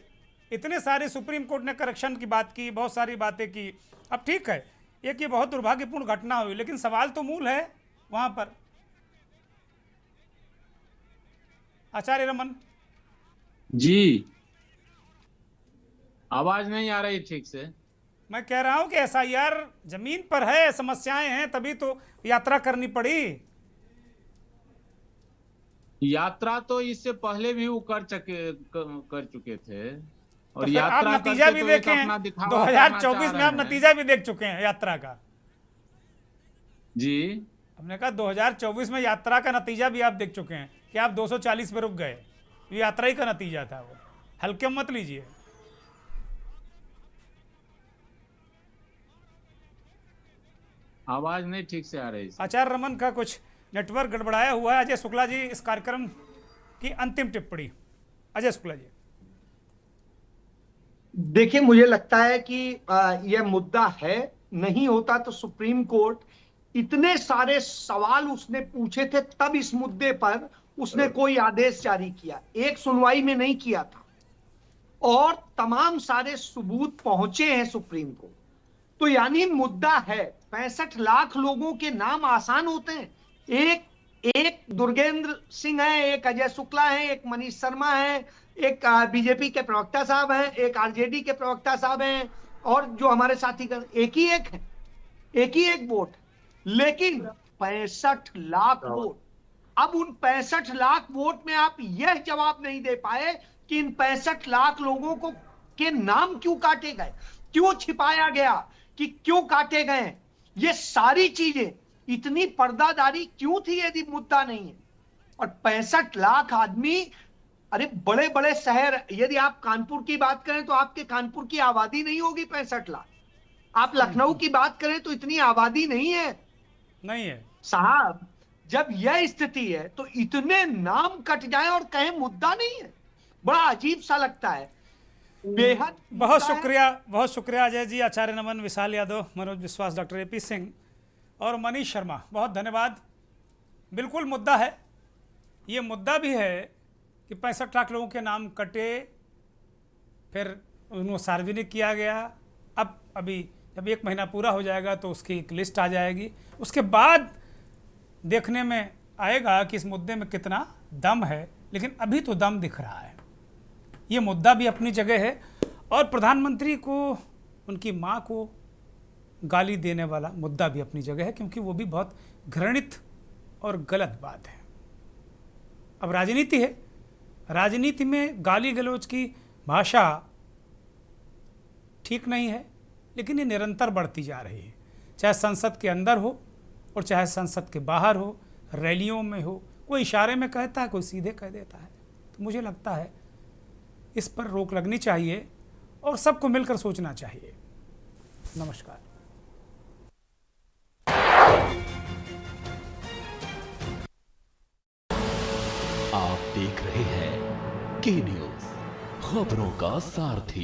इतने सारे सुप्रीम कोर्ट ने करेक्शन की बात की, बहुत सारी बातें की। अब ठीक है, एक ये बहुत दुर्भाग्यपूर्ण घटना हुई, लेकिन सवाल तो मूल है वहां पर। आचार्य रमन जी, आवाज नहीं आ रही ठीक से। मैं कह रहा हूं कि एसआईआर जमीन पर है, समस्याएं हैं, तभी तो यात्रा करनी पड़ी। यात्रा तो इससे पहले भी वो कर चुके थे, और तो यात्रा आप नतीजा भी देखे हैं, 2024 में आप नतीजा भी देख चुके हैं यात्रा का। जी, हमने कहा 2024 में यात्रा का नतीजा भी आप देख चुके हैं कि आप 240 पे रुक गए। ये यात्रा ही का नतीजा था, वो हल्के में मत लीजिए। आवाज नहीं ठीक से आ रही। आचार्य रमन का कुछ नेटवर्क गड़बड़ाया हुआ है। अजय शुक्ला जी, इस कार्यक्रम की अंतिम टिप्पणी। अजय शुक्ला जी। देखिए, मुझे लगता है कि यह मुद्दा है, नहीं होता तो सुप्रीम कोर्ट, इतने सारे सवाल उसने पूछे थे, तब इस मुद्दे पर उसने कोई आदेश जारी किया, एक सुनवाई में नहीं किया था, और तमाम सारे सबूत पहुंचे हैं सुप्रीम कोर्ट। तो यानी मुद्दा है। 65 लाख लोगों के नाम आसान होते हैं? एक दुर्गेंद्र सिंह है, एक अजय शुक्ला है, एक मनीष शर्मा है, एक बीजेपी के प्रवक्ता साहब हैं, एक आरजेडी के प्रवक्ता साहब हैं, और जो हमारे साथी का एक ही एक वोट, लेकिन 65 लाख वोट। अब उन 65 लाख वोट में आप यह जवाब नहीं दे पाए कि इन 65 लाख लोगों को के नाम क्यों काटे गए, क्यों छिपाया गया, कि क्यों काटे गए। ये सारी चीजें, इतनी पर्दादारी क्यों थी यदि मुद्दा नहीं है? और 65 लाख आदमी, अरे बड़े बड़े शहर, यदि आप कानपुर की बात करें तो आपके कानपुर की आबादी नहीं होगी 65 लाख। आप लखनऊ की बात करें तो इतनी आबादी नहीं है साहब। जब यह स्थिति है तो इतने नाम कट जाए और कहें मुद्दा नहीं है, बड़ा अजीब सा लगता है, बेहद। बहुत शुक्रिया अजय जी, आचार्य नमन, विशाल यादव, मनोज विश्वास, डॉक्टर एपी सिंह और मनीष शर्मा, बहुत धन्यवाद। बिल्कुल मुद्दा है, ये मुद्दा भी है कि 65 लाख लोगों के नाम कटे, फिर उनको सार्वजनिक किया गया। अब अभी जब 1 महीना पूरा हो जाएगा तो उसकी एक लिस्ट आ जाएगी, उसके बाद देखने में आएगा कि इस मुद्दे में कितना दम है। लेकिन अभी तो दम दिख रहा है। ये मुद्दा भी अपनी जगह है, और प्रधानमंत्री को, उनकी माँ को गाली देने वाला मुद्दा भी अपनी जगह है, क्योंकि वो भी बहुत घृणित और गलत बात है। अब राजनीति है, राजनीति में गाली गलौज की भाषा ठीक नहीं है, लेकिन ये निरंतर बढ़ती जा रही है, चाहे संसद के अंदर हो और चाहे संसद के बाहर हो, रैलियों में हो। कोई इशारे में कहता है, कोई सीधे कह देता है। तो मुझे लगता है इस पर रोक लगनी चाहिए और सबको मिलकर सोचना चाहिए। नमस्कार। आप देख रहे हैं के न्यूज़, खबरों का सारथी।